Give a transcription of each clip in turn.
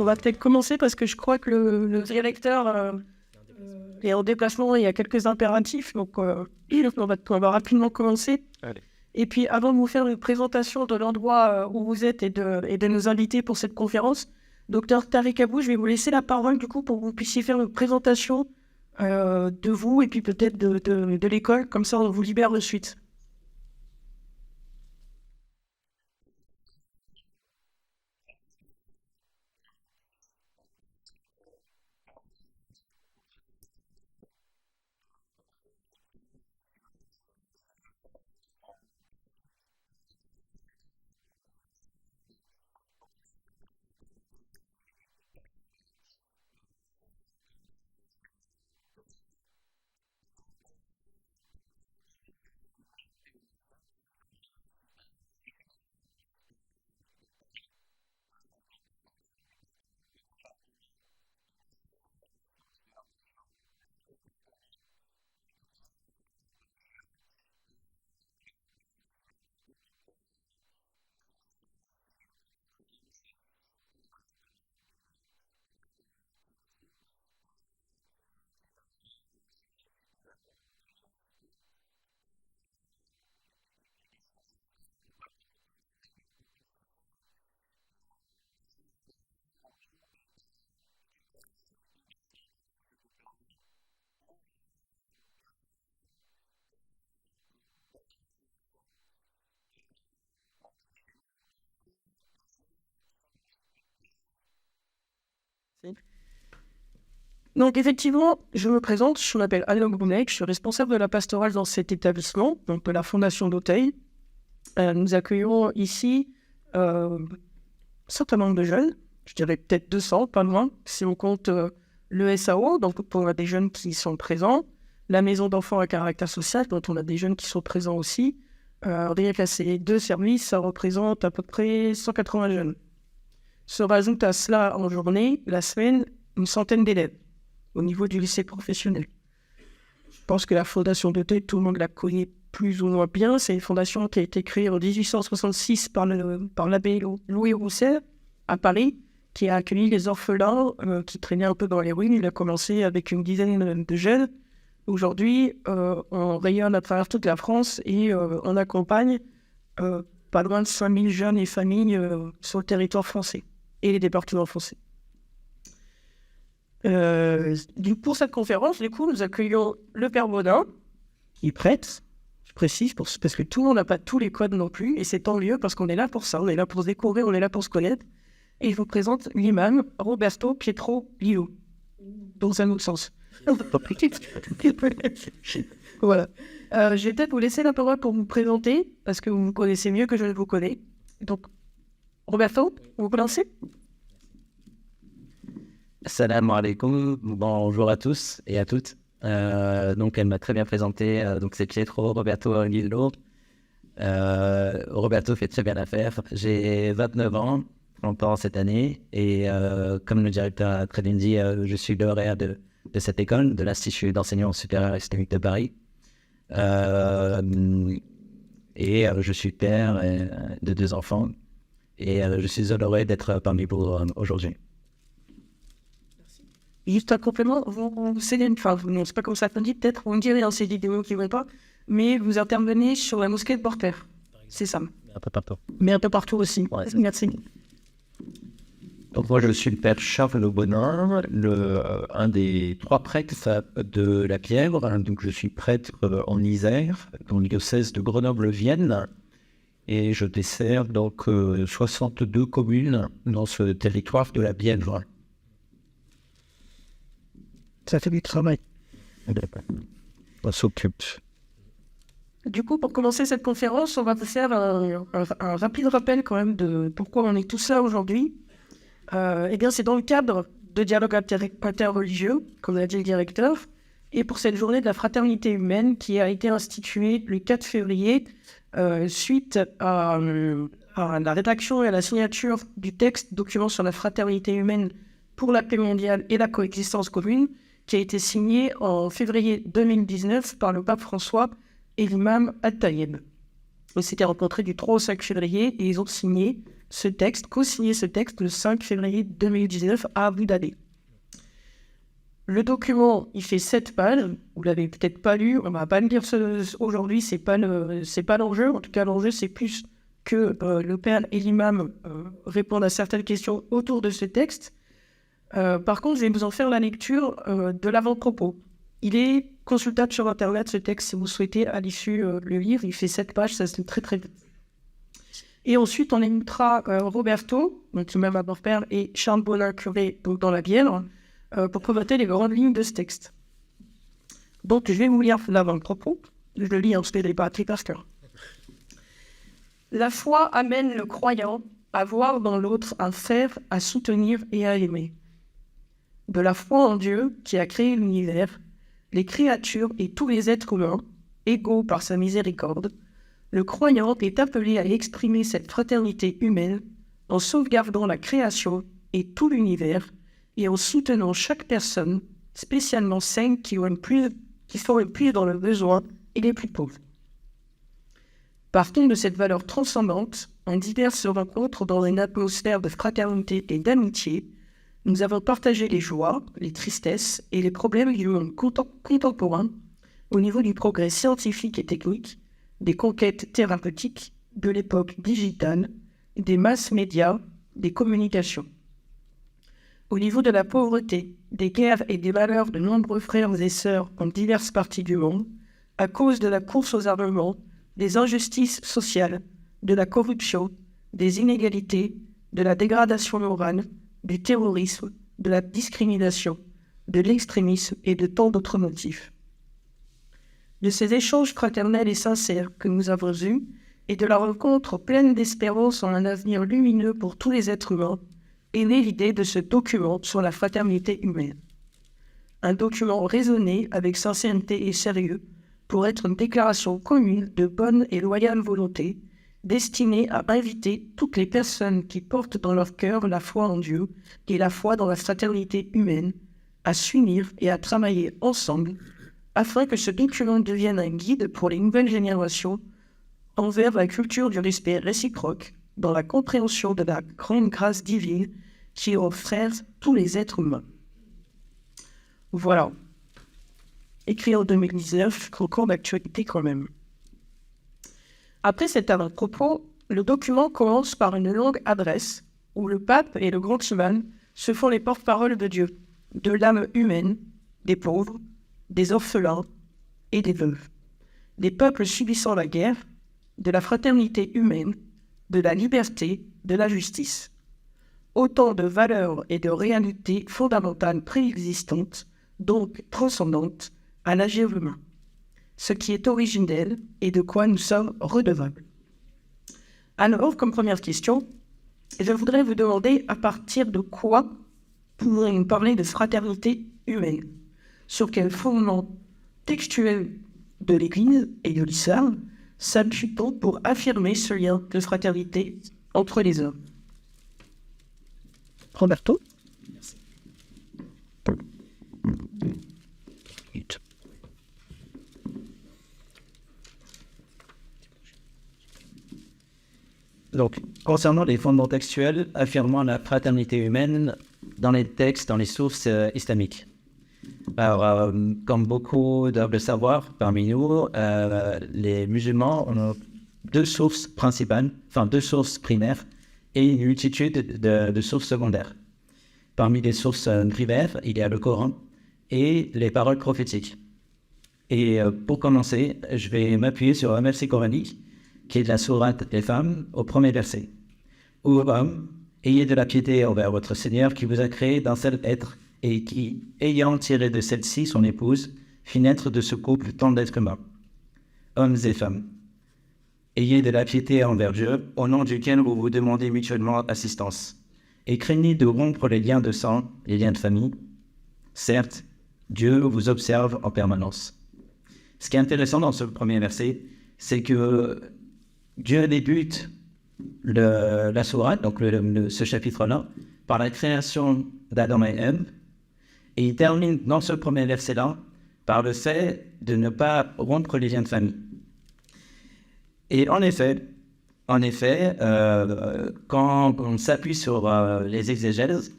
on va peut-être commencer parce que je crois que le directeur est en déplacement, il y a quelques impératifs, donc on va rapidement commencer. Allez. Et puis avant de vous faire une présentation de l'endroit où vous êtes et de nos invités pour cette conférence, Docteur Tariq Abou, je vais vous laisser la parole du coup pour que vous puissiez faire une présentation de vous et puis peut-être de l'école, comme ça on vous libère de suite. Donc effectivement, je me présente, je m'appelle Alain Brunet, je suis responsable de la pastorale dans cet établissement, donc de la Fondation d'Auteuil. Nous accueillons ici un certain nombre de jeunes, je dirais peut-être 200, pas loin, si on compte le SAO, donc pour des jeunes qui sont présents, la maison d'enfants à caractère social, dont on a des jeunes qui sont présents aussi. Rien qu'à ces deux services, ça représente à peu près 180 jeunes. Se rajoute à cela en journée, la semaine, une centaine d'élèves au niveau du lycée professionnel. Je pense que la fondation d'Auteuil, tout le monde la connaît plus ou moins bien. C'est une fondation qui a été créée en 1866 par l'abbé Louis Rousset à Paris, qui a accueilli les orphelins qui traînaient un peu dans les rues. Il a commencé avec une dizaine de jeunes. Aujourd'hui, on rayonne à travers toute la France et on accompagne pas loin de 5000 jeunes et familles sur le territoire français et les départements français. Pour cette conférence, du coup, nous accueillons le Père Baudin, qui prête, je précise, parce que tout le monde n'a pas tous les codes non plus, et c'est tant mieux parce qu'on est là pour ça, on est là pour se découvrir, on est là pour se connaître. Et je vous présente l'imam Roberto Pietro Lillo, dans un autre sens. Voilà. Je vais peut-être vous laisser la parole pour vous présenter, parce que vous me connaissez mieux que je ne vous connais. Donc, Roberto, vous commencez ? Salam alaikum, bonjour à tous et à toutes. Donc elle m'a très bien présenté, donc c'est Pietro Roberto Lillo. Roberto fait très bien l'affaire. J'ai 29 ans, 30 ans cette année, et comme le directeur a très bien dit, je suis lauréat de cette école, de l'Institut d'enseignement supérieur islamique de Paris. Et je suis père de 2 enfants, et je suis honoré d'être parmi vous aujourd'hui. Juste un complément, vous cédez, enfin, non, c'est pas comme ça qu'on dit, peut-être, vous me direz dans ces vidéos qui ne vont pas, mais vous intervenez sur la mosquée de Porter. C'est ça. Un peu partout. Mais un peu partout aussi. Ouais, merci. Donc moi je suis le père Charles Bonin, un des 3 prêtres de la Pièvre. Donc je suis prêtre en Isère, dans le diocèse de Grenoble-Vienne, et je dessers donc 62 communes dans ce territoire de la Bièvre. Ça fait du travail. On s'occupe. Du coup, pour commencer cette conférence, on va vous faire un rapide rappel quand même de pourquoi on est tous là aujourd'hui. Eh bien, c'est dans le cadre de dialogue interreligieux, comme l'a dit le directeur, et pour cette journée de la fraternité humaine qui a été instituée le 4 février suite à la rédaction et à la signature du texte document sur la fraternité humaine pour la paix mondiale et la coexistence commune, qui a été signé en février 2019 par le pape François et l'imam At-Tayeb. Ils s'étaient rencontrés du 3 au 5 février et ils ont signé ce texte, co-signé ce texte le 5 février 2019 à Abu Dhabi. Le document, il fait 7 pages. Vous l'avez peut-être pas lu. On va pas le lire aujourd'hui. C'est pas l'enjeu. En tout cas, l'enjeu, c'est plus que le père et l'imam répondent à certaines questions autour de ce texte. Par contre, je vais vous en faire la lecture de l'avant-propos. Il est consultable sur Internet, ce texte, si vous souhaitez, à l'issue, le lire. Il fait 7 pages, ça se lit très très vite. Et ensuite, on écoutera Roberto, donc le même avant-père, et Charles Bonin, curé, donc dans la Bièvre, pour commenter les grandes lignes de ce texte. Donc, je vais vous lire l'avant-propos. Je le lis, parce que je ne l'ai pas appris par cœur. La foi amène le croyant à voir dans l'autre un frère à soutenir et à aimer. De la foi en Dieu qui a créé l'univers, les créatures et tous les êtres humains, égaux par sa miséricorde, le croyant est appelé à exprimer cette fraternité humaine en sauvegardant la création et tout l'univers et en soutenant chaque personne, spécialement celles qui sont le plus dans le besoin et les plus pauvres. Partons de cette valeur transcendante, en diverses rencontres dans une atmosphère de fraternité et d'amitié, nous avons partagé les joies, les tristesses et les problèmes du monde contemporain au niveau du progrès scientifique et technique, des conquêtes thérapeutiques, de l'époque digitale, des masses médias, des communications. Au niveau de la pauvreté, des guerres et des malheurs de nombreux frères et sœurs en diverses parties du monde, à cause de la course aux armements, des injustices sociales, de la corruption, des inégalités, de la dégradation morale, du terrorisme, de la discrimination, de l'extrémisme et de tant d'autres motifs. De ces échanges fraternels et sincères que nous avons eus, et de la rencontre pleine d'espérance en un avenir lumineux pour tous les êtres humains, est née l'idée de ce document sur la fraternité humaine. Un document raisonné avec sincérité et sérieux pour être une déclaration commune de bonne et loyale volonté, destinée à inviter toutes les personnes qui portent dans leur cœur la foi en Dieu et la foi dans la fraternité humaine, à s'unir et à travailler ensemble, afin que ce document devienne un guide pour les nouvelles générations envers la culture du respect réciproque, dans la compréhension de la grande grâce divine qui offre tous les êtres humains. Voilà. Écrit en 2019, concours d'actualité quand même. Après cet avant-propos, le document commence par une longue adresse où le pape et le grand imam se font les porte-paroles de Dieu, de l'âme humaine, des pauvres, des orphelins et des veuves, des peuples subissant la guerre, de la fraternité humaine, de la liberté, de la justice. Autant de valeurs et de réalités fondamentales préexistantes, donc transcendantes, à l'agir humain, ce qui est originel et de quoi nous sommes redevables. Alors, comme première question, je voudrais vous demander à partir de quoi pouvons-nous parler de fraternité humaine? Sur quel fondement textuel de l'Église et de l'islam s'appuie-t-on pour affirmer ce lien de fraternité entre les hommes? Roberto? Merci. Donc, concernant les fondements textuels affirmant la fraternité humaine dans les textes, dans les sources islamiques. Alors, comme beaucoup doivent le savoir parmi nous, les musulmans ont deux sources principales, enfin deux sources primaires et une multitude de sources secondaires. Parmi les sources primaires, il y a le Coran et les paroles prophétiques. Et pour commencer, je vais m'appuyer sur un verset coranique qui est de la sourate des femmes, au premier verset. « Ô hommes, ayez de la piété envers votre Seigneur qui vous a créé d'un seul être et qui, ayant tiré de celle-ci son épouse, fit naître de ce couple tant d'êtres humains. Hommes et femmes, ayez de la piété envers Dieu, au nom duquel vous vous demandez mutuellement assistance, et craignez de rompre les liens de sang, les liens de famille. Certes, Dieu vous observe en permanence. » Ce qui est intéressant dans ce premier verset, c'est que Dieu débute la sourate, donc ce chapitre-là, par la création d'Adam et Ève, et il termine dans ce premier verset-là par le fait de ne pas rompre les liens de famille. Et en effet, En effet, quand on s'appuie sur les exégèses,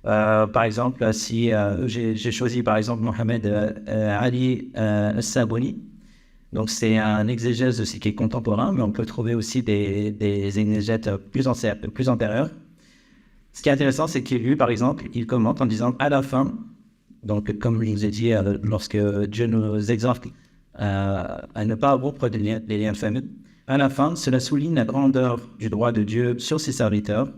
par exemple, si j'ai choisi par exemple Mohamed Ali Sabuni, donc c'est un exégèse aussi qui est contemporain, mais on peut trouver aussi des exégètes plus antérieurs. Ce qui est intéressant, c'est qu'il lui, par exemple, il commente en disant à la fin, donc comme je vous ai dit, lorsque Dieu nous exhorte à ne pas rompre les liens de famille, à la fin, cela souligne la grandeur du droit de Dieu sur ses serviteurs,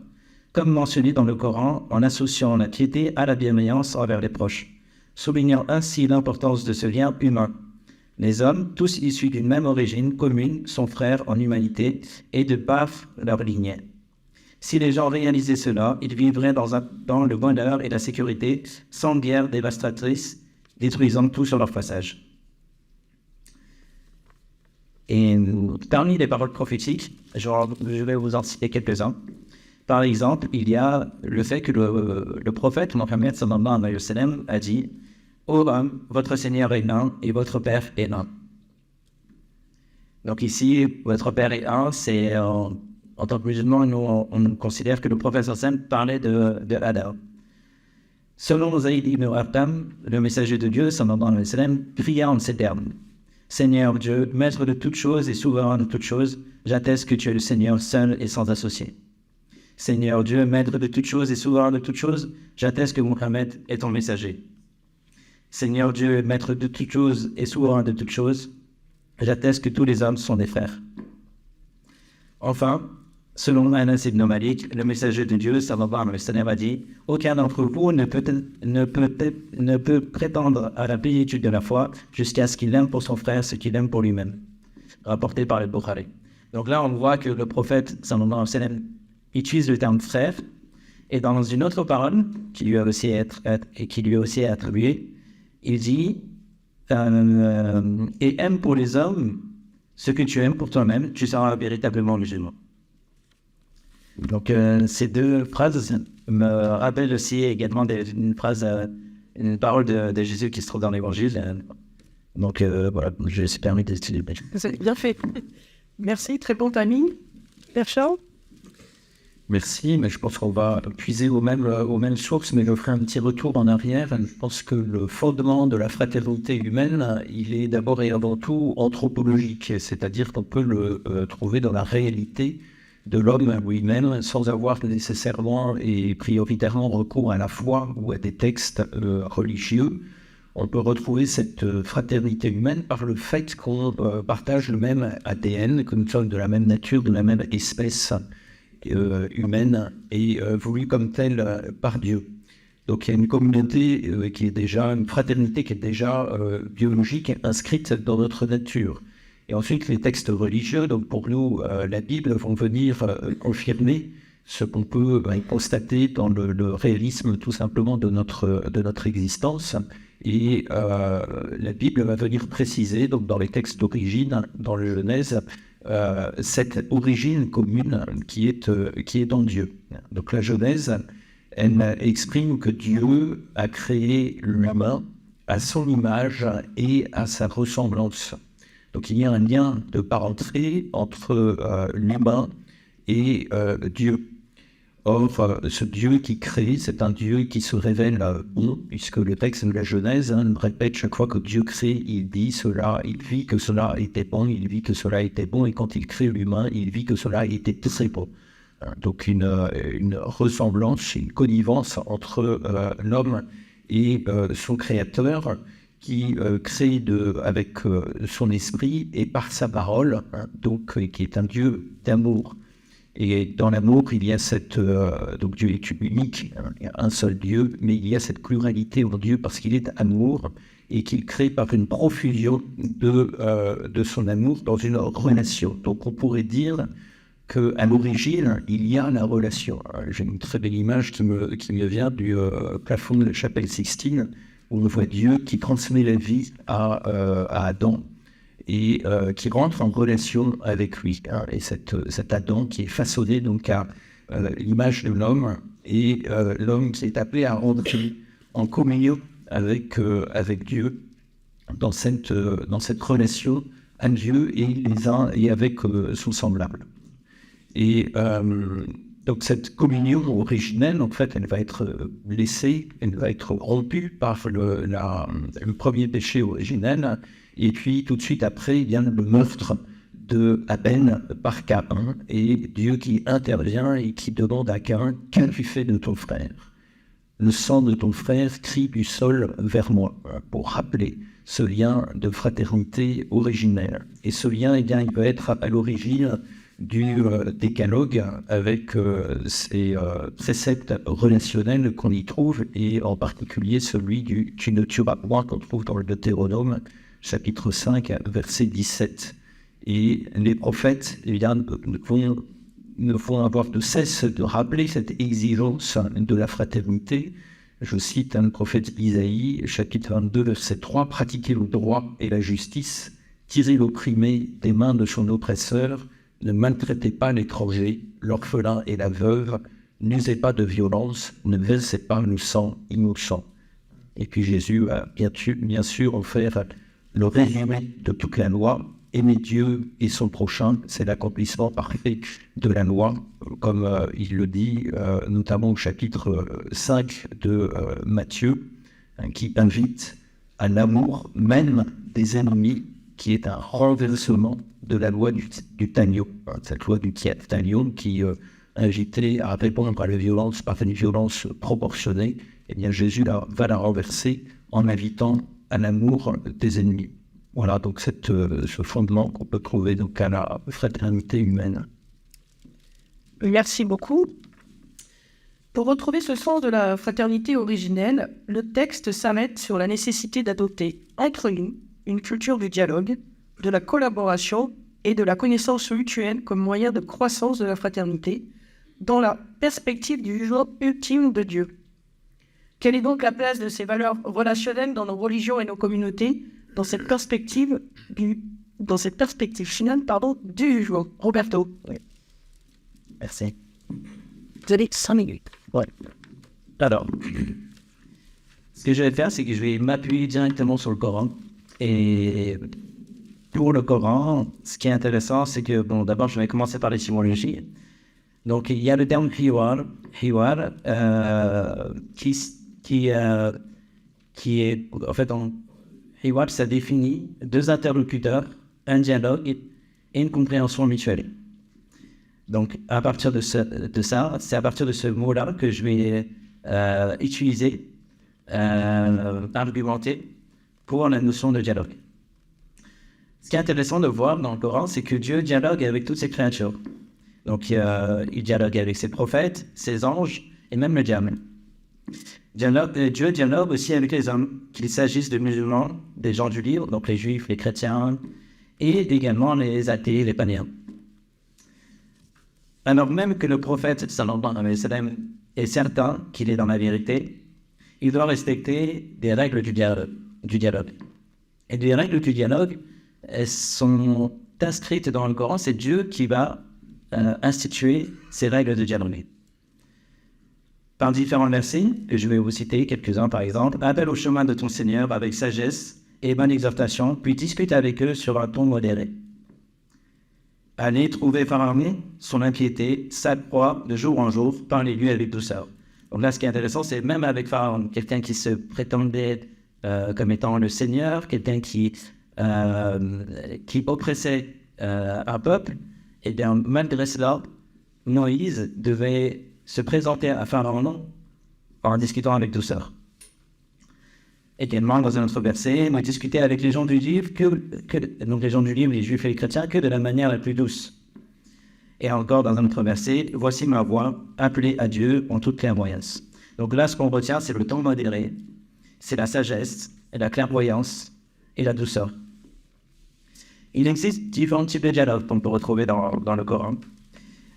comme mentionné dans le Coran, en associant la piété à la bienveillance envers les proches, soulignant ainsi l'importance de ce lien humain. Les hommes, tous issus d'une même origine commune, sont frères en humanité et de par leur lignée. Si les gens réalisaient cela, ils vivraient dans le bonheur et la sécurité, sans guerre dévastatrice, détruisant tout sur leur passage. Et parmi les paroles prophétiques, je vais vous en citer quelques-uns. Par exemple, il y a le fait que le prophète Mohammed sallallahu alayhi wa sallam a dit « Ô homme, votre Seigneur est un et votre Père est un ». Donc ici, votre Père est un, c'est en tant que musulmans, nous on considère que le prophète sallallahu alayhi wa sallam parlait de Adam. Selon Zayd ibn Arqam, le messager de Dieu sallallahu alayhi wa sallam pria en ces termes. Seigneur Dieu, maître de toutes choses et souverain de toutes choses, j'atteste que tu es le Seigneur seul et sans associé. Seigneur Dieu, maître de toutes choses et souverain de toutes choses, j'atteste que Mohammed est ton messager. Seigneur Dieu, maître de toutes choses et souverain de toutes choses, j'atteste que tous les hommes sont des frères. Enfin, selon Anas ibn Malik, le messager de Dieu, sallallahu alayhi wa sallam, a dit « Aucun d'entre vous ne peut prétendre à la plénitude de la foi jusqu'à ce qu'il aime pour son frère ce qu'il aime pour lui-même. » Rapporté par le Bukhari. Donc là, on voit que le prophète, sallallahu alayhi wa sallam, utilise le terme frère, et dans une autre parole, qui lui a aussi attribuée, il dit et aime pour les hommes ce que tu aimes pour toi-même, tu seras véritablement musulman. Donc ces deux phrases me rappellent aussi également une parole de Jésus qui se trouve dans l'Évangile. Donc voilà, je me suis permis d'étudier. C'est bien fait. Merci, très bon timing. Père Charles? Merci, mais je pense qu'on va puiser aux mêmes sources, mais je ferai un petit retour en arrière. Je pense que le fondement de la fraternité humaine, il est d'abord et avant tout anthropologique, c'est-à-dire qu'on peut le trouver dans la réalité de l'homme lui-même, sans avoir nécessairement et prioritairement recours à la foi ou à des textes religieux. On peut retrouver cette fraternité humaine par le fait qu'on partage le même ADN, que nous sommes de la même nature, de la même espèce humaine et voulue comme telle par Dieu. Donc il y a une communauté qui est déjà, une fraternité qui est déjà biologique, inscrite dans notre nature. Et ensuite les textes religieux, donc pour nous la Bible, vont venir confirmer ce qu'on peut constater dans le réalisme tout simplement de notre existence. Et la Bible va venir préciser, donc dans les textes d'origine, dans le Genèse, cette origine commune qui est dans Dieu. Donc la Genèse, elle exprime que Dieu a créé l'humain à son image et à sa ressemblance. Donc il y a un lien de parenté entre l'humain et Dieu. Or, ce Dieu qui crée, c'est un Dieu qui se révèle bon, puisque le texte de la Genèse répète chaque fois que Dieu crée, il dit cela, il vit que cela était bon, il vit que cela était bon, et quand il crée l'humain, il vit que cela était très bon. Donc une ressemblance, une connivence entre l'homme et son créateur, qui crée avec son esprit et par sa parole, donc qui est un Dieu d'amour. Et dans l'amour, il y a donc Dieu est unique, il y a un seul Dieu, mais il y a cette pluralité en Dieu parce qu'il est amour et qu'il crée par une profusion de son amour dans une relation. Donc on pourrait dire qu'à l'origine, il y a la relation. J'ai une très belle image qui me vient du plafond de la chapelle Sixtine, où on voit Dieu qui transmet la vie à Adam, et qui rentre en relation avec lui. Et cet Adam qui est façonné donc à l'image de l'homme, et l'homme qui est appelé à rentrer en communion avec Dieu dans cette relation à Dieu et les uns et avec son semblable. Et donc cette communion originelle, en fait, elle va être laissée, elle va être rompue par le premier péché originel. Et puis tout de suite après, il y a le meurtre de Abel par Caïn, et Dieu qui intervient et qui demande à Caïn: qu'as-tu fait de ton frère? Le sang de ton frère crie du sol vers moi, pour rappeler ce lien de fraternité originelle. Et ce lien, eh bien, il va être à l'origine du décalogue, avec ces préceptes relationnels qu'on y trouve, et en particulier celui du « tu ne tueras point » qu'on trouve dans le Deutéronome, chapitre 5, verset 17. Et les prophètes, eh bien, ne vont avoir de cesse de rappeler cette exigence de la fraternité. Je cite le prophète Isaïe, chapitre 22, verset 3, « Pratiquez le droit et la justice, tirez l'opprimé des mains de son oppresseur, ne maltraitez pas l'étranger, l'orphelin et la veuve, n'usez pas de violence, ne versez pas le sang innocent. » Et puis Jésus va bien sûr offert le résumé de toute la loi: aimer Dieu et son prochain, c'est l'accomplissement parfait de la loi, comme il le dit notamment au chapitre 5 de Matthieu, qui invite à l'amour même des ennemis, qui est un renversement de la loi du talion, cette loi du talion qui invitait à répondre à la violence par une violence proportionnée. Eh bien Jésus va la renverser en invitant à l'amour des ennemis. Voilà donc ce fondement qu'on peut trouver donc à la fraternité humaine. Merci beaucoup. Pour retrouver ce sens de la fraternité originelle, le texte s'arrête sur la nécessité d'adopter entre nous une culture du dialogue, de la collaboration et de la connaissance mutuelle comme moyen de croissance de la fraternité, dans la perspective du jugement ultime de Dieu. Quelle est donc la place de ces valeurs relationnelles dans nos religions et nos communautés, dans cette perspective finale, du jugement? Roberto. Oui. Merci. Vous avez 5 minutes. Ouais. Alors, ce que je vais faire, c'est que je vais m'appuyer directement sur le Coran. Et pour le Coran, ce qui est intéressant, c'est que, bon, d'abord, je vais commencer par l'étymologie. Donc, il y a le terme hiwar, qui est, en fait, hiwar, ça définit deux interlocuteurs, un dialogue et une compréhension mutuelle. Donc, à partir de ça, c'est à partir de ce mot-là que je vais utiliser, argumenter pour la notion de dialogue. Ce qui est intéressant de voir dans le Coran, c'est que Dieu dialogue avec toutes ses créatures. Donc, il dialogue avec ses prophètes, ses anges et même le diable. Dieu dialogue aussi avec les hommes, qu'il s'agisse de musulmans, des gens du livre, donc les juifs, les chrétiens, et également les athées, les païens. Alors même que le prophète sallallahu alayhi wa sallam est certain qu'il est dans la vérité, il doit respecter des règles du dialogue. Et les règles du dialogue sont inscrites dans le Coran, c'est Dieu qui va instituer ces règles de dialogue. Par différents versets, que je vais vous citer quelques-uns par exemple: appelle au chemin de ton Seigneur avec sagesse et bonne exhortation, puis discute avec eux sur un ton modéré. Allez trouver Pharaon, son impiété, sa proie de jour en jour, parlez-lui avec douceur. Donc là, ce qui est intéressant, c'est même avec Pharaon, quelqu'un qui se prétendait comme étant le Seigneur, quelqu'un qui oppressait un peuple, et bien malgré cela, Moïse devait se présenter à Pharaon en discutant avec douceur. Également, dans un autre verset, on discutait avec les gens du livre, donc les gens du livre, les juifs et les chrétiens, que de la manière la plus douce. Et encore dans un autre verset, voici ma voix, appelée à Dieu en toute clairvoyance. Donc là, ce qu'on retient, c'est le ton modéré, c'est la sagesse, et la clairvoyance et la douceur. Il existe différents types de dialogues qu'on peut retrouver dans le Coran.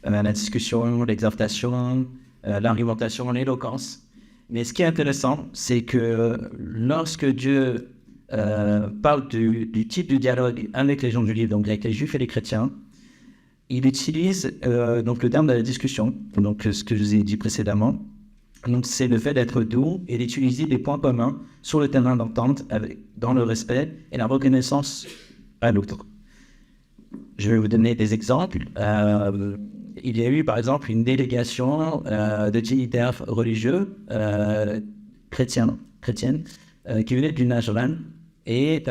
La discussion, l'exhortation, l'argumentation, l'éloquence. Mais ce qui est intéressant, c'est que lorsque Dieu parle du type de dialogue avec les gens du livre, donc avec les juifs et les chrétiens, il utilise donc le terme de la discussion, donc ce que je vous ai dit précédemment. Donc c'est le fait d'être doux et d'utiliser des points communs sur le terrain d'entente dans le respect et la reconnaissance à l'autre. Je vais vous donner des exemples. il y a eu par exemple une délégation de dignitaires religieux chrétiennes qui venaient du Najran et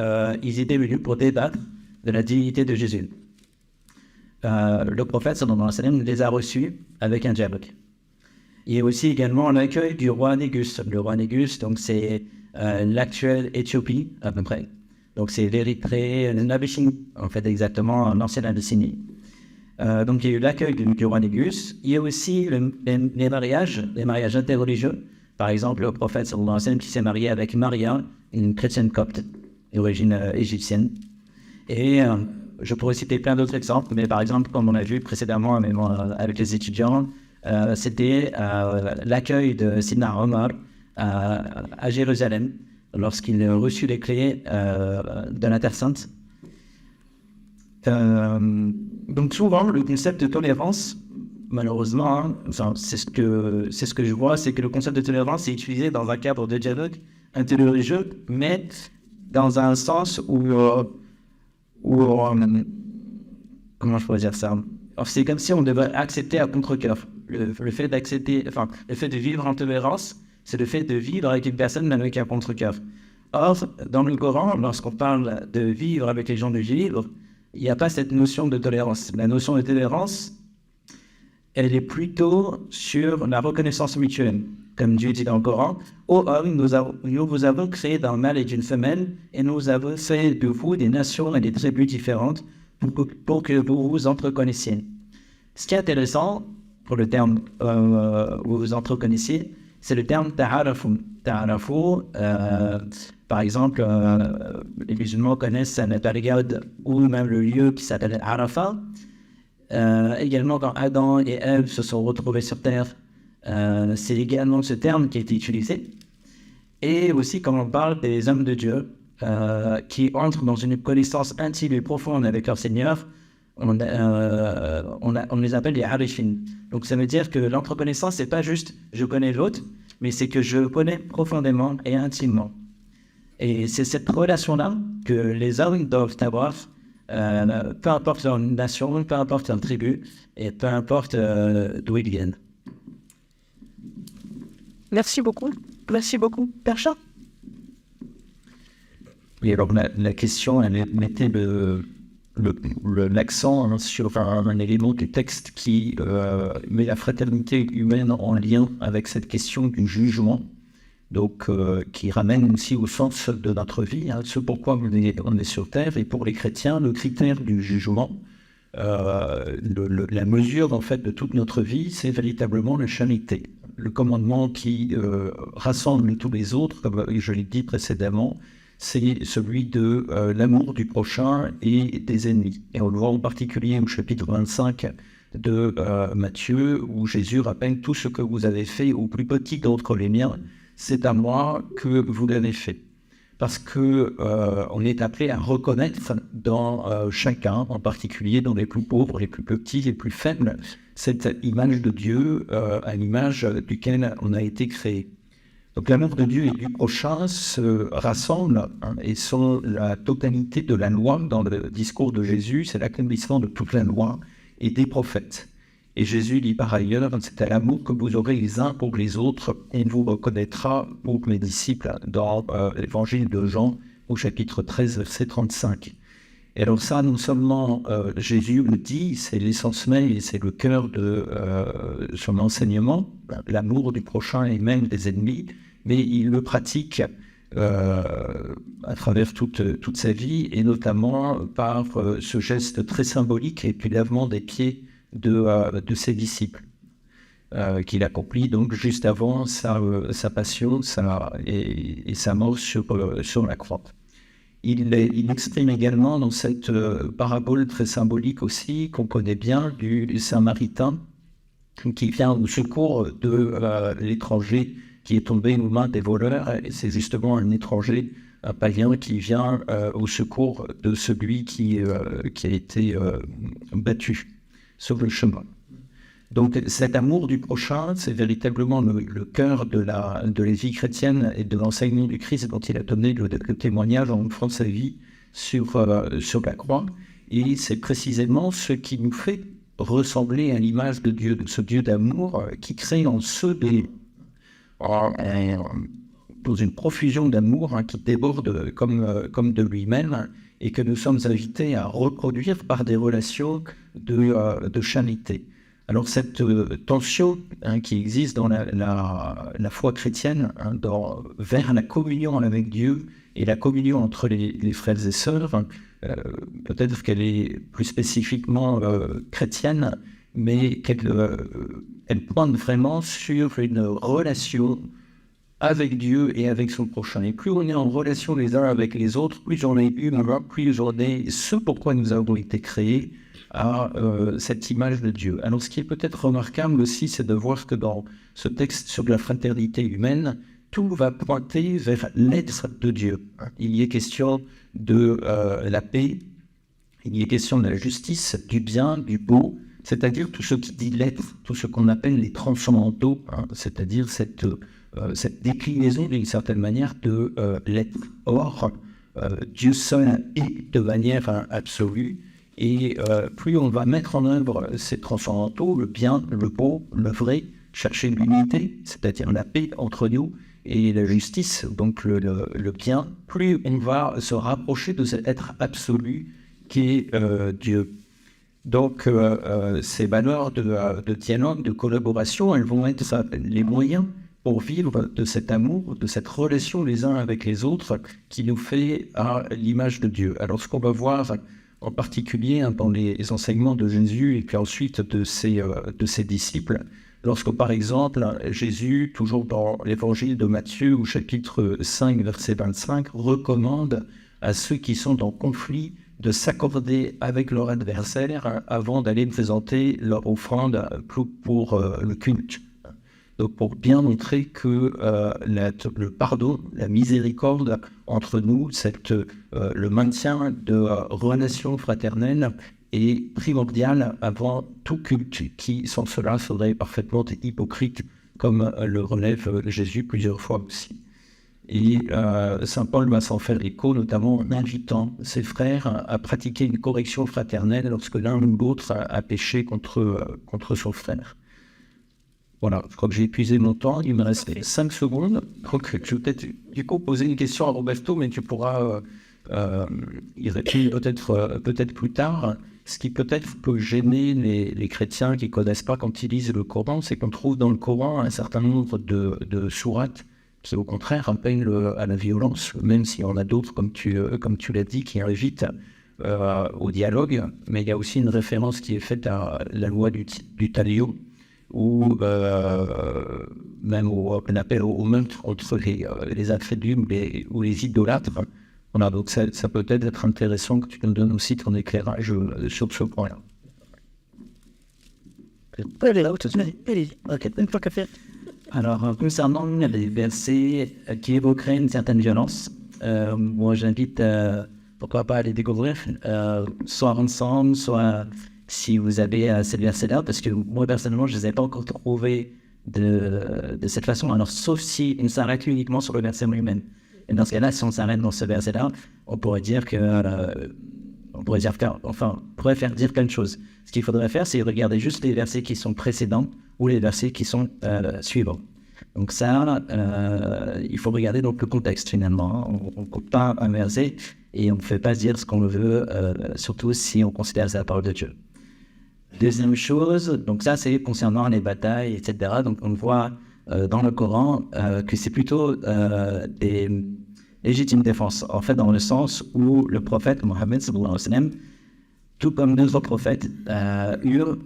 ils étaient venus pour débattre de la divinité de Jésus. Le prophète sallallahu alayhi wa sallam les a reçus avec un dialogue. Il y a aussi également l'accueil du roi Négus. Le roi Négus, donc c'est l'actuelle Éthiopie à peu près. Donc c'est l'Érythrée, l'Abyssinie, en fait exactement l'ancienne Abyssinie. Donc il y a eu l'accueil du roi Négus. Il y a aussi les mariages interreligieux. Par exemple, le prophète sallallahu alayhi wa sallam qui s'est marié avec Maria, une chrétienne copte d'origine égyptienne. Et je pourrais citer plein d'autres exemples, mais par exemple, comme on a vu précédemment avec les étudiants, c'était l'accueil de Sidna Omar à Jérusalem lorsqu'il reçut les clés de la Terre Sainte. Donc souvent, le concept de tolérance, malheureusement, c'est ce que je vois, c'est que le concept de tolérance est utilisé dans un cadre de dialogue interreligieux, mais dans un sens où comment je pourrais dire ça? Alors, c'est comme si on devait accepter à contre-cœur. Le fait d'accepter, le fait de vivre en tolérance, c'est le fait de vivre avec une personne même avec un contre-cœur. Or, dans le Coran, lorsqu'on parle de vivre avec les gens du livre, il n'y a pas cette notion de tolérance. La notion de tolérance, elle est plutôt sur la reconnaissance mutuelle. Comme Dieu dit dans le Coran, « Ô homme, nous vous avons créé d'un mâle et d'une femelle, et nous avons fait de vous des nations et des tribus différentes pour que vous vous entreconnaissiez. » Ce qui est intéressant, pour le terme vous vous entreconnaissiez, c'est le terme « ta'arafu ». Ta'arafu, par exemple, les musulmans connaissent la période ou même le lieu qui s'appelle Arafat. Également, quand Adam et Ève se sont retrouvés sur Terre, c'est également ce terme qui a été utilisé. Et aussi quand on parle des hommes de Dieu qui entrent dans une connaissance intime et profonde avec leur Seigneur, on les appelle les Arifin. Donc ça veut dire que l'entreconnaissance, c'est pas juste je connais l'autre, mais c'est que je connais profondément et intimement. Et c'est cette relation-là que les hommes doivent avoir, peu importe leur nation, peu importe leur tribu, et peu importe d'où ils viennent. Merci beaucoup. Merci beaucoup. Père Charles. Oui, alors la question, elle mettait l'accent sur un élément du texte qui met la fraternité humaine en lien avec cette question du jugement, donc qui ramène aussi au sens de notre vie, ce pourquoi on est sur Terre. Et pour les chrétiens, le critère du jugement, la mesure en fait de toute notre vie, c'est véritablement la charité. Le commandement qui rassemble tous les autres, comme je l'ai dit précédemment, c'est celui de l'amour du prochain et des ennemis. Et on le voit en particulier au chapitre 25 de Matthieu, où Jésus rappelle « Tout ce que vous avez fait au plus petit d'entre les miens, c'est à moi que vous l'avez fait. » Parce que on est appelé à reconnaître dans chacun, en particulier dans les plus pauvres, les plus petits, les plus faibles, cette image de Dieu à l'image duquel on a été créé. Donc l'amour de Dieu et du prochain se rassemblent et sont la totalité de la loi. Dans le discours de Jésus, c'est l'accomplissement de toute la loi et des prophètes. Et Jésus dit par ailleurs, c'est à l'amour que vous aurez les uns pour les autres, et vous reconnaîtra pour mes disciples dans l'évangile de Jean au chapitre 13, verset 35. Et alors ça, non seulement Jésus le dit, c'est l'essence même et c'est le cœur de son enseignement, l'amour du prochain et même des ennemis, mais il le pratique à travers toute sa vie, et notamment par ce geste très symbolique et puis lavement des pieds de ses disciples, qu'il accomplit donc juste avant sa passion et sa mort sur la croix. Il exprime également dans cette parabole très symbolique aussi, qu'on connaît bien, du Samaritain qui vient au secours de l'étranger qui est tombé aux mains des voleurs. Et c'est justement un étranger, un païen, qui vient au secours de celui qui a été battu sur le chemin. Donc cet amour du prochain, c'est véritablement le cœur de la vie chrétienne et de l'enseignement du Christ dont il a donné le témoignage en offrant sa vie sur la croix. Et c'est précisément ce qui nous fait ressembler à l'image de Dieu, de ce Dieu d'amour qui crée en ceux dans une profusion d'amour qui déborde comme de lui-même et que nous sommes invités à reproduire par des relations de charité. Alors cette tension qui existe dans la foi chrétienne vers la communion avec Dieu et la communion entre les frères et sœurs, peut-être qu'elle est plus spécifiquement chrétienne, mais elle pointe vraiment sur une relation avec Dieu et avec son prochain. Et plus on est en relation les uns avec les autres, plus on est humain, plus on est ce pourquoi nous avons été créés, à cette image de Dieu. Alors ce qui est peut-être remarquable aussi, c'est de voir que dans ce texte sur la fraternité humaine, tout va pointer vers l'être de Dieu. Il y est question de la paix, il y est question de la justice, du bien, du beau, c'est-à-dire tout ce qui dit l'être, tout ce qu'on appelle les transcendantaux, c'est-à-dire cette déclinaison d'une certaine manière de l'être. Or, Dieu seul est de manière absolue, et plus on va mettre en œuvre ces transcendantaux, le bien, le beau, le vrai, chercher l'unité, c'est-à-dire la paix entre nous, et la justice, donc le bien, plus on va se rapprocher de cet être absolu qui est Dieu. Donc ces valeurs de dialogue, de collaboration, elles vont être les moyens pour vivre de cet amour, de cette relation les uns avec les autres qui nous fait à l'image de Dieu. Alors ce qu'on va voir en particulier dans les enseignements de Jésus et puis ensuite de ses disciples, lorsque par exemple Jésus, toujours dans l'évangile de Matthieu au chapitre 5 verset 25, recommande à ceux qui sont en conflit de s'accorder avec leur adversaire avant d'aller présenter leur offrande pour le culte. Donc pour bien montrer que le pardon, la miséricorde entre nous, le maintien de relations fraternelles est primordial avant tout culte qui, sans cela, serait parfaitement hypocrite, comme le relève Jésus plusieurs fois aussi. Et saint Paul va s'en faire écho, notamment en invitant ses frères à pratiquer une correction fraternelle lorsque l'un ou l'autre a péché contre son frère. Voilà, je crois que j'ai épuisé mon temps, il me reste 5 secondes. Donc je vais peut-être du coup poser une question à Roberto, mais tu pourras y répondre peut-être plus tard. Ce qui peut-être peut gêner les chrétiens qui ne connaissent pas quand ils lisent le Coran, c'est qu'on trouve dans le Coran un certain nombre de sourates qui au contraire appellent à la violence, même s'il y en a d'autres, comme tu l'as dit, qui invitent au dialogue. Mais il y a aussi une référence qui est faite à la loi du talion, ou même un appel au meurtre entre les infidèles ou les idolâtres. Voilà, donc ça peut être intéressant que tu nous donnes aussi ton éclairage sur ce point-là. Alors, concernant les versets qui évoqueraient une certaine violence, moi j'invite, pourquoi pas, à les découvrir, soit ensemble, soit si vous avez ces versets-là, parce que moi personnellement je ne les ai pas encore trouvés de cette façon, alors sauf si on s'arrête uniquement sur le verset lui-même. Et dans ce cas-là, si on s'arrête dans ce verset-là, on pourrait dire on pourrait faire dire plein de choses. Ce qu'il faudrait faire, c'est regarder juste les versets qui sont précédents ou les versets qui sont suivants. Donc ça, il faut regarder donc le contexte finalement. On ne coupe pas un verset et on ne fait pas dire ce qu'on veut, surtout si on considère c'est la parole de Dieu. Deuxième chose, donc ça c'est concernant les batailles, etc. Donc on voit dans le Coran que c'est plutôt des légitimes défenses. En fait, dans le sens où le prophète Mohammed sallallahu alayhi wa sallam, tout comme d'autres prophètes, eurent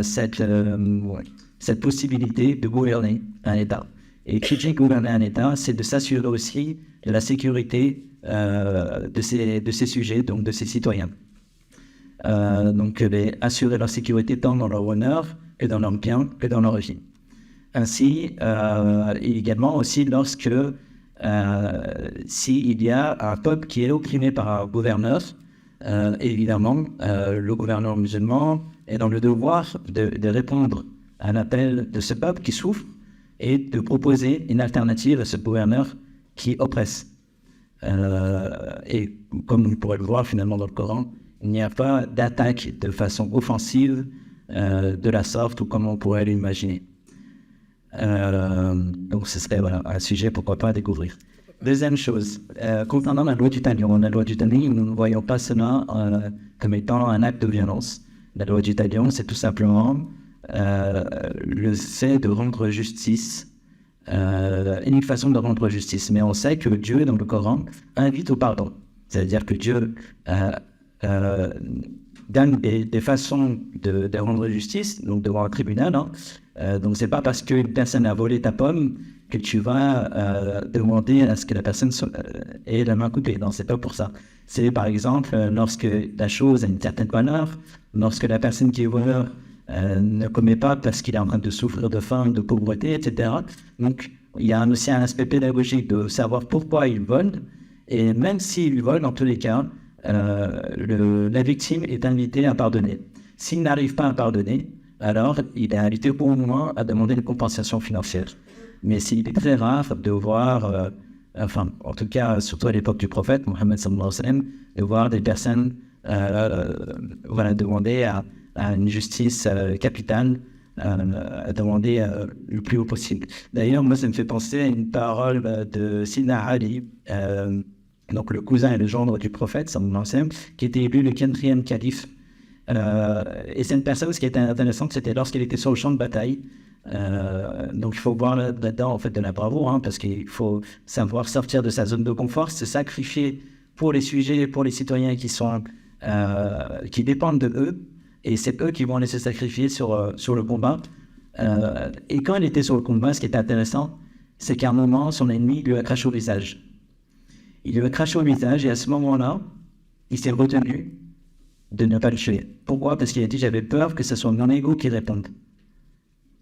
cette possibilité de gouverner un État. Et qui dit gouverner un État, c'est de s'assurer aussi de la sécurité de ces sujets, donc de ses citoyens. Donc assurer leur sécurité tant dans leur honneur que dans leur bien, que dans leur vie. Ainsi, et également aussi lorsque s'il y a un peuple qui est opprimé par un gouverneur, évidemment, le gouverneur musulman est dans le devoir de répondre à l'appel de ce peuple qui souffre et de proposer une alternative à ce gouverneur qui oppresse. Et comme on pourrait le voir finalement dans le Coran, il n'y a pas d'attaque de façon offensive de la sorte ou comme on pourrait l'imaginer. Donc ce serait un sujet, pourquoi pas, à découvrir. Deuxième chose, concernant la loi du talion, nous ne voyons pas cela comme étant un acte de violence. La loi du talion, c'est tout simplement le fait de rendre justice, une façon de rendre justice. Mais on sait que Dieu, dans le Coran, invite au pardon. C'est-à-dire que Dieu donne des façons de rendre justice, donc devant un tribunal. Donc c'est pas parce qu'une personne a volé ta pomme que tu vas demander à ce que la personne ait la main coupée. Non, c'est pas pour ça. C'est par exemple lorsque la chose a une certaine valeur, lorsque la personne qui est voleur ne commet pas parce qu'il est en train de souffrir de faim, de pauvreté, etc. Donc il y a aussi un aspect pédagogique de savoir pourquoi il vole, et même s'il vole, dans tous les cas, la victime est invitée à pardonner. S'il n'arrive pas à pardonner, alors il est invité au moins à demander une compensation financière. Mais s'il est très rare de voir, en tout cas, surtout à l'époque du prophète, Mohammed sallallahu alayhi wa sallam, de voir des personnes demander à une justice capitale, demander le plus haut possible. D'ailleurs, moi, ça me fait penser à une parole de Sidna Ali, donc le cousin et le gendre du prophète, sallallahu alayhi wa sallam, qui était élu le 4e calife. Et c'est une personne, ce qui était intéressant, c'était lorsqu'il était sur le champ de bataille. Donc il faut voir là-dedans en fait de la bravoure, parce qu'il faut savoir sortir de sa zone de confort, se sacrifier pour les sujets, pour les citoyens qui dépendent de eux, et c'est eux qui vont aller se sacrifier sur le combat. Et quand il était sur le combat, ce qui était intéressant, c'est qu'à un moment, son ennemi lui a craché au visage. Il lui a craché au visage, et à ce moment-là, il s'est retenu de ne pas le tuer. Pourquoi? Parce qu'il a dit, j'avais peur que ce soit mon ego qui réponde.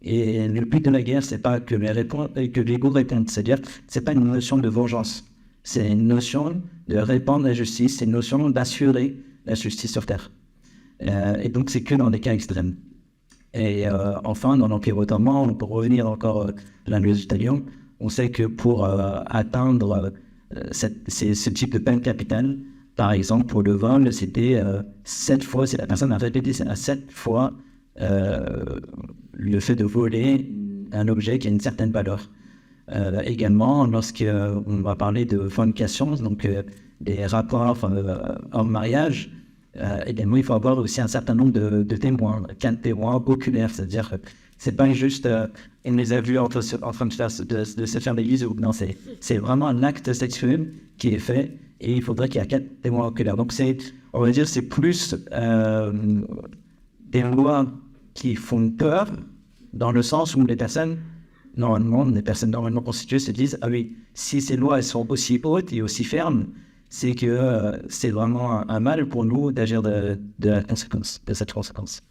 Et le but de la guerre, c'est pas que l'ego réponde, c'est-à-dire, c'est pas une notion de vengeance, c'est une notion de répandre la justice, c'est une notion d'assurer la justice sur terre. Et donc, c'est que dans des cas extrêmes. Et enfin, dans l'Empire ottoman, pour revenir encore à la loi du talion, on sait que pour atteindre ce type de peine capitale, par exemple, pour le vol, c'était 7 fois, si la personne a répété 7 fois le fait de voler un objet qui a une certaine valeur. Également, lorsqu'on va parler de fornication, donc des rapports en mariage, également, il faut avoir aussi un certain nombre de témoins, 4 témoins oculaires, c'est-à-dire c'est pas juste on les a vus en train de se faire des bisous. Non, c'est vraiment un acte sexuel qui est fait, et il faudrait qu'il y ait 4 témoins oculaires. Donc on va dire, c'est plus des lois qui font peur, dans le sens où les personnes normalement constituées se disent, ah oui, si ces lois elles sont aussi hautes et aussi fermes, c'est que c'est vraiment un mal pour nous d'agir de cette conséquence.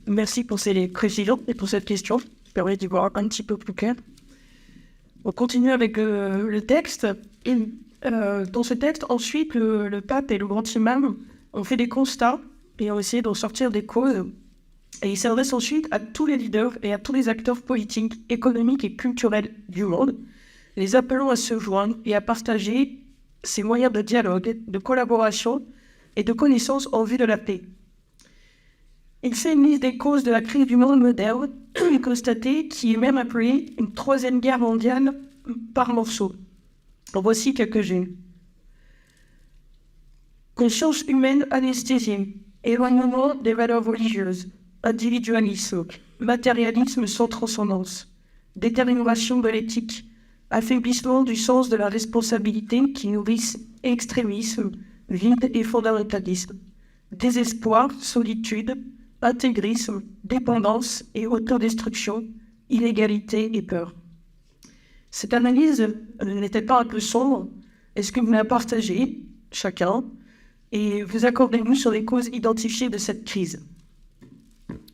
Merci pour ces précisions et pour cette question. Ça permet d'y voir un petit peu plus clair. On continue avec le texte. Dans ce texte, ensuite, le pape et le grand imam ont fait des constats et ont essayé d'en sortir des causes. Et ils s'adressent ensuite à tous les leaders et à tous les acteurs politiques, économiques et culturels du monde, les appelant à se joindre et à partager ces moyens de dialogue, de collaboration et de connaissance en vue de la paix. Il fait une liste des causes de la crise du monde moderne, constatée, qui est même appelée une 3e guerre mondiale par morceaux. En voici quelques-unes. Conscience humaine anesthésiée, éloignement des valeurs religieuses, individualisme, matérialisme sans transcendance, détérioration de l'éthique, affaiblissement du sens de la responsabilité qui nourrissent extrémisme, vide et fondamentalisme, désespoir, solitude, intégrisme, dépendance et autodestruction, inégalité et peur. Cette analyse n'était pas un peu sombre? Est-ce que vous la partagez, chacun, et vous accordez-vous sur les causes identifiées de cette crise?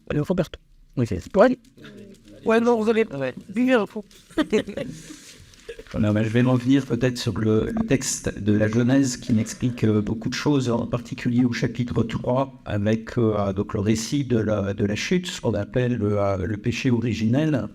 Allez, Roberto. Oui, c'est ouais, non, vous allez vivre. Je vais revenir peut-être sur le texte de la Genèse qui m'explique beaucoup de choses, en particulier au chapitre 3, avec donc le récit de la chute, ce qu'on appelle le péché originel.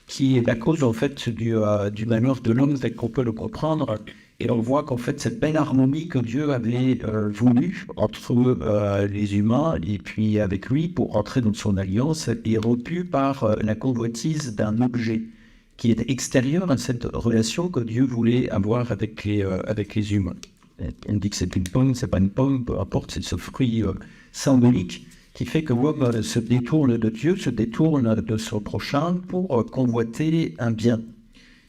qui est la cause en fait du malheur de l'homme tel qu'on peut le comprendre. Et on voit qu'en fait cette belle harmonie que Dieu avait voulu entre les humains et puis avec lui pour entrer dans son alliance est rompue par la convoitise d'un objet qui est extérieur à cette relation que Dieu voulait avoir avec les humains. On dit que c'est une pomme, c'est pas une pomme, peu importe, c'est ce fruit symbolique qui fait que l'homme se détourne de Dieu, se détourne de son prochain pour convoiter un bien.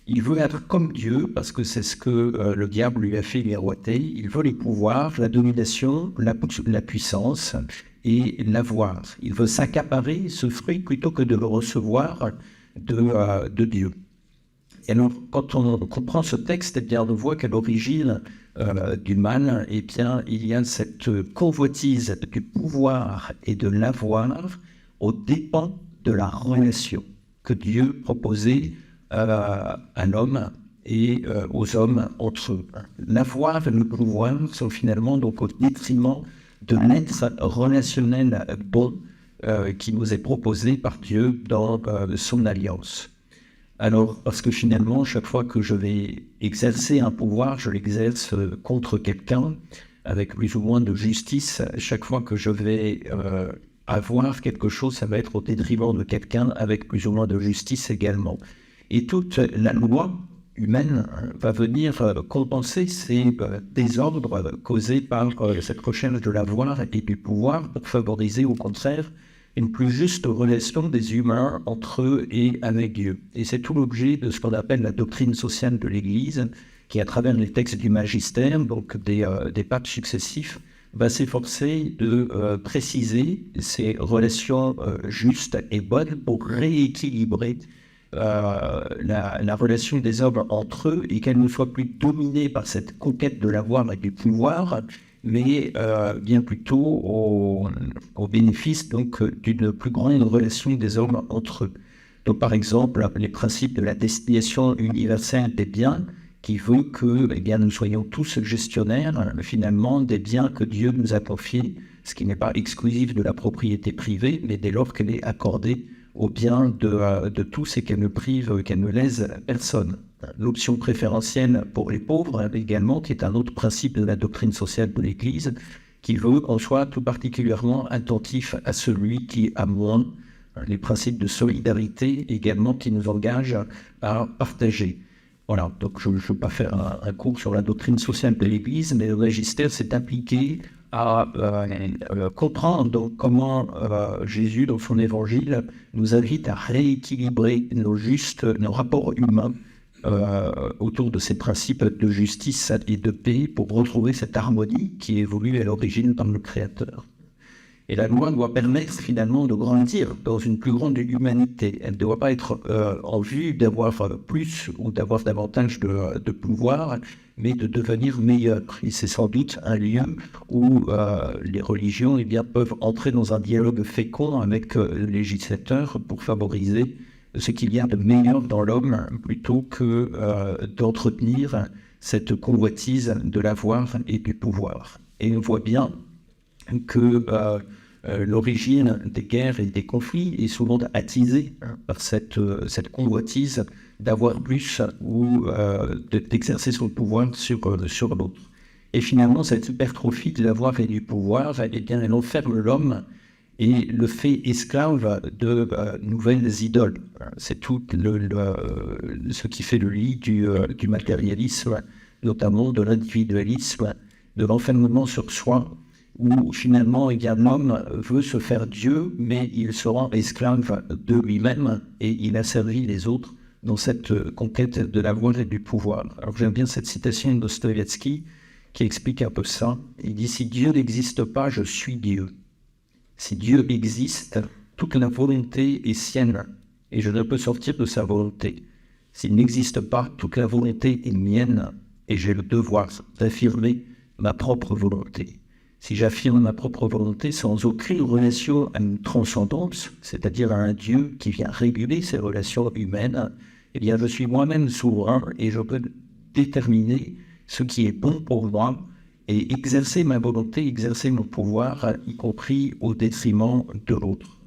Il veut être comme Dieu, parce que c'est ce que le diable lui a fait miroiter. Il veut les pouvoirs, la domination, la puissance et l'avoir. Il veut s'accaparer ce fruit plutôt que de le recevoir de Dieu. Et alors, quand on comprend ce texte, eh bien, on voit qu'à l'origine du mal, eh bien, il y a cette convoitise du pouvoir et de l'avoir aux dépens de la relation que Dieu proposait à l'homme et aux hommes entre eux. L'avoir et le pouvoir sont finalement donc au détriment de l'être relationnel bon qui nous est proposé par Dieu dans son alliance. Alors, parce que finalement, chaque fois que je vais exercer un pouvoir, je l'exerce contre quelqu'un, avec plus ou moins de justice. Chaque fois que je vais avoir quelque chose, ça va être au détriment de quelqu'un, avec plus ou moins de justice également. Et toute la loi humaine va venir compenser ces désordres causés par cette recherche de l'avoir et du pouvoir pour favoriser au contraire une plus juste relation des humains entre eux et avec Dieu. Et c'est tout l'objet de ce qu'on appelle la doctrine sociale de l'Église, qui à travers les textes du magistère, donc des papes successifs, va s'efforcer de préciser ces relations justes et bonnes pour rééquilibrer la relation des hommes entre eux et qu'elle ne soit plus dominée par cette conquête de l'avoir et du pouvoir, mais bien plutôt au bénéfice donc d'une plus grande relation des hommes entre eux. Donc par exemple, les principes de la destination universelle des biens qui veut que eh bien, nous soyons tous gestionnaires finalement des biens que Dieu nous a confiés, ce qui n'est pas exclusif de la propriété privée, mais dès lors qu'elle est accordée au bien de tous et qu'elle ne prive, qu'elle ne lèse personne. L'option préférentielle pour les pauvres également, qui est un autre principe de la doctrine sociale de l'Église, qui veut qu'on soit tout particulièrement attentif à celui qui a moins. Les principes de solidarité également qui nous engagent à partager. Voilà, donc je ne veux pas faire un cours sur la doctrine sociale de l'Église, mais le magistère s'est impliqué à comprendre donc comment Jésus, dans son évangile, nous invite à rééquilibrer nos rapports humains autour de ces principes de justice et de paix pour retrouver cette harmonie qui est voulue à l'origine par le Créateur. Et la loi doit permettre finalement de grandir dans une plus grande humanité. Elle ne doit pas être en vue d'avoir plus ou d'avoir davantage de pouvoir, mais de devenir meilleur. Et c'est sans doute un lieu où les religions eh bien, peuvent entrer dans un dialogue fécond avec le législateur pour favoriser ce qu'il y a de meilleur dans l'homme plutôt que d'entretenir cette convoitise de l'avoir et du pouvoir. Et on voit bien que l'origine des guerres et des conflits est souvent attisée par cette convoitise d'avoir plus ou d'exercer son pouvoir sur l'autre. Et finalement, cette hypertrophie de l'avoir et du pouvoir, eh bien, elle enferme l'homme et le fait esclave de nouvelles idoles. C'est tout ce qui fait le lit du matérialisme, notamment de l'individualisme, de l'enfermement sur soi, où finalement l'homme veut se faire Dieu, mais il se rend esclave de lui-même et il asservit les autres dans cette conquête de l'avoir et du pouvoir. Alors j'aime bien cette citation de Dostoïevski qui explique un peu ça. Il dit « Si Dieu n'existe pas, je suis Dieu. Si Dieu existe, toute la volonté est sienne et je ne peux sortir de sa volonté. S'il n'existe pas, toute la volonté est mienne et j'ai le devoir d'affirmer ma propre volonté. Si j'affirme ma propre volonté sans aucune relation à une transcendance, c'est-à-dire à un Dieu qui vient réguler ces relations humaines, eh bien je suis moi-même souverain et je peux déterminer ce qui est bon pour moi et exercer ma volonté, exercer mon pouvoir, y compris au détriment de l'autre.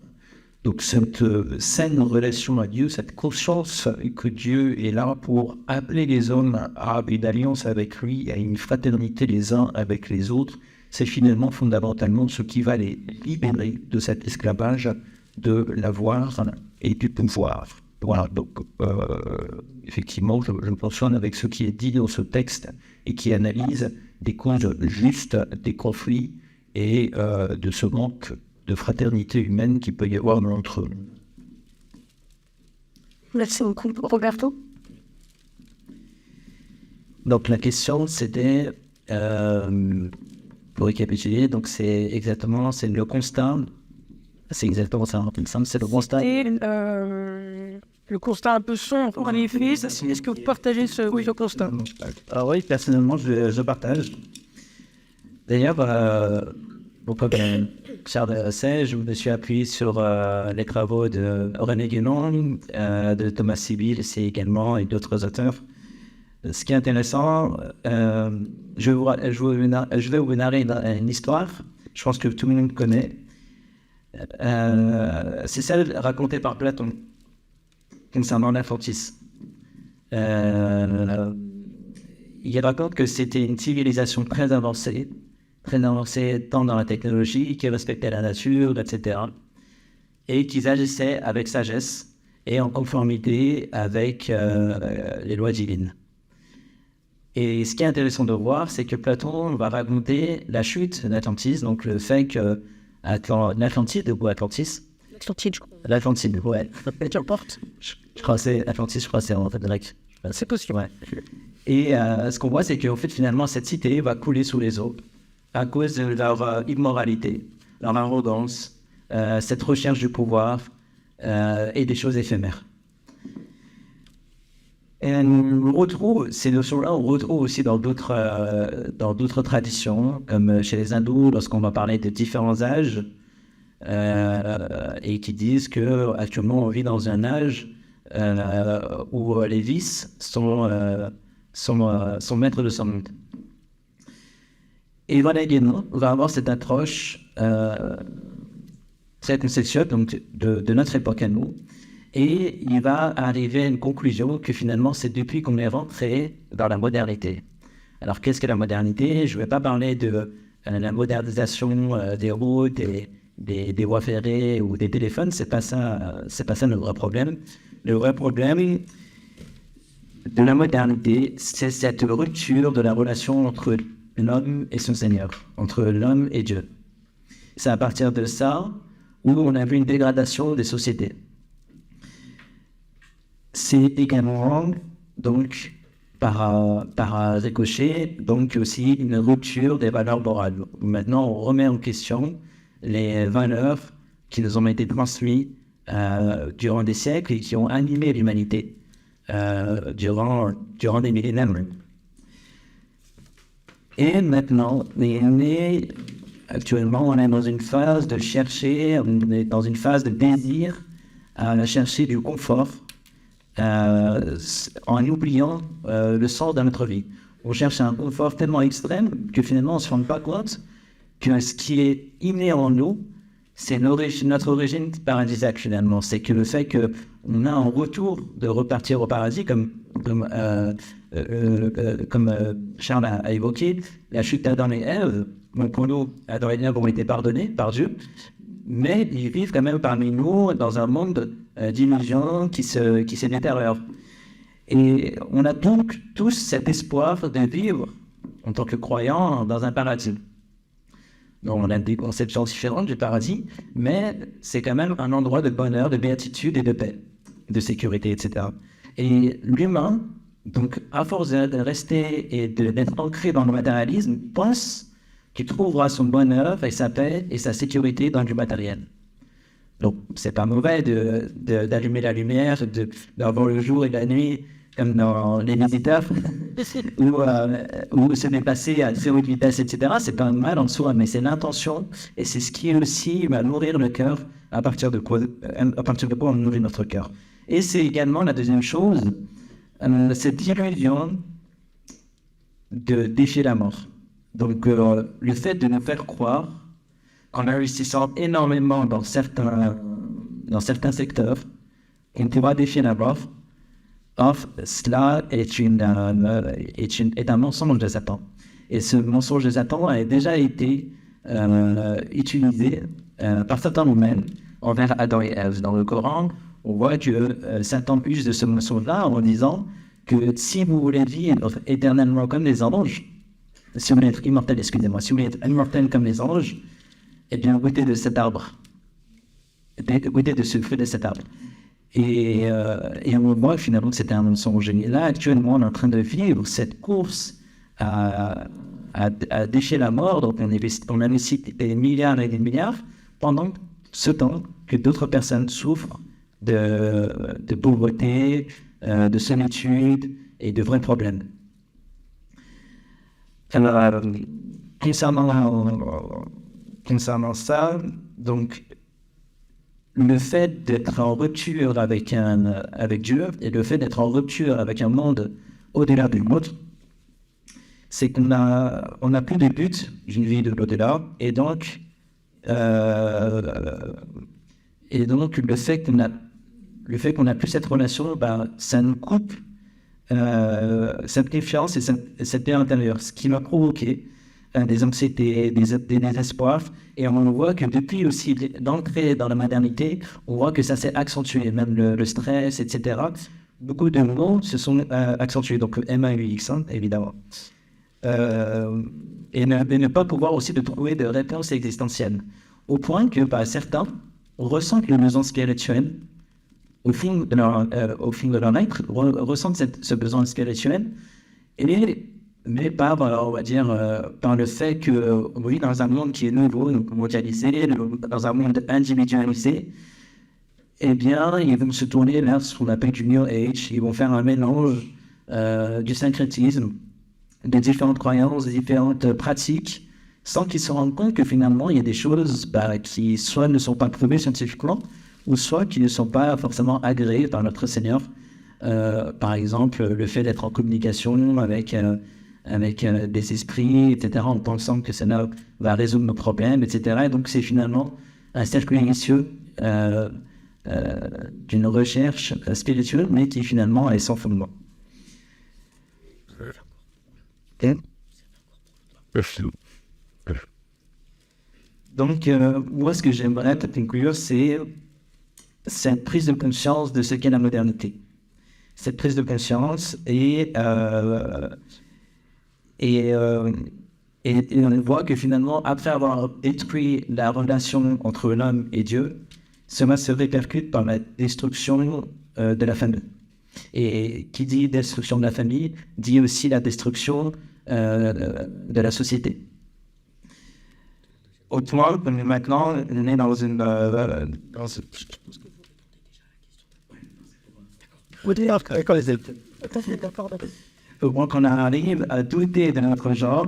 Donc cette saine relation à Dieu, cette conscience que Dieu est là pour appeler les hommes à une alliance avec lui, à une fraternité les uns avec les autres, c'est finalement fondamentalement ce qui va les libérer de cet esclavage, de l'avoir et du pouvoir. Voilà, donc effectivement, je mentionne avec ce qui est dit dans ce texte et qui analyse des causes justes des conflits et de ce manque de fraternité humaine qu'il peut y avoir entre eux. Merci beaucoup, Roberto. Donc la question c'était, pour récapituler, donc c'est le constat, c'est exactement ça, c'est le constat. Et le constat un peu sombre, en effet, est-ce que vous partagez ce constat? Ah oui, personnellement, je partage. D'ailleurs, comme Charles sait, je me suis appuyé sur les travaux de René Guénon, de Thomas Sibille également et d'autres auteurs. Ce qui est intéressant, je vais vous narrer une histoire, je pense que tout le monde connaît. C'est celle racontée par Platon concernant l'Atlantis. Il raconte que c'était une civilisation très avancée tant dans la technologie, qui respectait la nature, etc. Et qu'ils agissaient avec sagesse et en conformité avec les lois divines. Et ce qui est intéressant de voir, c'est que Platon va raconter la chute d'Atlantis, donc le fait que l'Atlantide ou Atlantis. L'Atlantide, je crois. L'Atlantide, ouais. Qu'importe. Je crois que c'est Atlantis, je crois que c'est en fait grec. C'est possible. Ouais. Et ce qu'on voit, c'est qu'en fait, finalement, cette cité va couler sous les eaux à cause de leur immoralité, leur arrogance, cette recherche du pouvoir et des choses éphémères. Et on retrouve ces notions-là, on retrouve aussi dans d'autres traditions, comme chez les hindous, lorsqu'on va parler de différents âges, et qui disent qu'actuellement on vit dans un âge où les vices sont maîtres de son monde. Et René Guénon va avoir cette approche très conceptuelle donc, de notre époque à nous, et il va arriver à une conclusion que finalement c'est depuis qu'on est rentré dans la modernité. Alors qu'est-ce que la modernité? Je ne vais pas parler de la modernisation des routes, des voies ferrées ou des téléphones, c'est pas ça le vrai problème. Le vrai problème de la modernité, c'est cette rupture de la relation entre l'homme et son Seigneur, entre l'homme et Dieu. C'est à partir de ça où on a vu une dégradation des sociétés. C'est également, donc, par ricochet, donc aussi une rupture des valeurs morales. Maintenant, on remet en question les valeurs qui nous ont été transmises durant des siècles et qui ont animé l'humanité durant des millénaires. Et maintenant, actuellement, on est dans une phase de chercher, on est dans une phase de désir à chercher du confort en oubliant le sens de notre vie. On cherche un confort tellement extrême que finalement on ne se rend pas compte que ce qui est inné en nous, c'est notre origine paradisiaque finalement. C'est que le fait qu'on a un retour de repartir au paradis, comme Charles a évoqué, la chute d'Adam et Ève, pour nous, Adam et Ève ont été pardonnés par Dieu, mais ils vivent quand même parmi nous dans un monde d'illusions qui se détériore. Et on a donc tous cet espoir de vivre en tant que croyants dans un paradis. Donc on a des conceptions différentes du paradis, mais c'est quand même un endroit de bonheur, de béatitude et de paix, de sécurité, etc. Et l'humain, donc à force de rester et d'être ancré dans le matérialisme, pense qu'il trouvera son bonheur et sa paix et sa sécurité dans du matériel. Donc c'est pas mauvais d'allumer la lumière, d'avoir le jour et la nuit, comme dans Les Visiteurs, ou se déplacer à très haute vitesse, etc. C'est pas mal en soi, mais c'est l'intention, et c'est ce qui aussi va nourrir le cœur, à partir de quoi on nourrit notre cœur. Et c'est également la deuxième chose, cette illusion de défier la mort. Donc le fait de nous faire croire qu'en investissant énormément dans certains dans certains secteurs, on pourra défier la mort. Or, cela est un mensonge de Satan. Et ce mensonge de Satan a déjà été utilisé par Satan lui-même envers Adam et Ève. Dans le Coran, on voit que Satan use de ce mensonge-là en disant que si vous voulez vivre éternellement comme les anges, si vous voulez être immortel, excusez-moi, si vous voulez être immortel comme les anges, eh bien, goûtez de cet arbre. Goûtez de ce fruit de cet arbre. Et on voit finalement que c'était un mensonge. Et là, actuellement, on est en train de vivre cette course à défier la mort. Donc, on investit des milliards et des milliards pendant ce temps que d'autres personnes souffrent de pauvreté, de solitude et de vrais problèmes. Concernant ça, donc, le fait d'être en rupture avec Dieu et le fait d'être en rupture avec un monde au-delà du monde, c'est qu'on a plus de but d'une vie de l'au-delà, et donc le fait qu'on a plus cette relation, ça nous coupe cette confiance et cette paix intérieure, ce qui m'a provoqué des anxiétés, des désespoirs, et on voit que depuis aussi l'entrée dans la modernité, on voit que ça s'est accentué, même le stress, etc. Beaucoup de mots se sont accentués, donc le MAUX, évidemment. Et ne pas pouvoir aussi de trouver de réponses existentielles, au point que certains ressentent le besoin spirituel au fond de leur être, ressentent ce besoin spirituel, mais par, on va dire, par le fait que, oui, dans un monde qui est nouveau, donc mondialisé, dans un monde individualisé, eh bien, ils vont se tourner vers ce qu'on appelle du New Age. Ils vont faire un mélange du syncrétisme, des différentes croyances, des différentes pratiques, sans qu'ils se rendent compte que finalement, il y a des choses qui soit ne sont pas prouvées scientifiquement, ou soit qui ne sont pas forcément agréées par notre Seigneur. Par exemple, le fait d'être en communication avec des esprits, etc., en pensant que cela va résoudre nos problèmes, etc. Et donc, c'est finalement un cercle vicieux d'une recherche spirituelle, mais qui finalement est sans fondement. Donc, moi, ce que j'aimerais te conclure, c'est cette prise de conscience de ce qu'est la modernité. Cette prise de conscience et on voit que finalement, après avoir détruit la relation entre l'homme et Dieu, cela se répercute par la destruction de la famille. Et qui dit destruction de la famille, dit aussi la destruction de la société. Autrement, maintenant, on est dans une... Au moins qu'on arrive à douter de notre genre,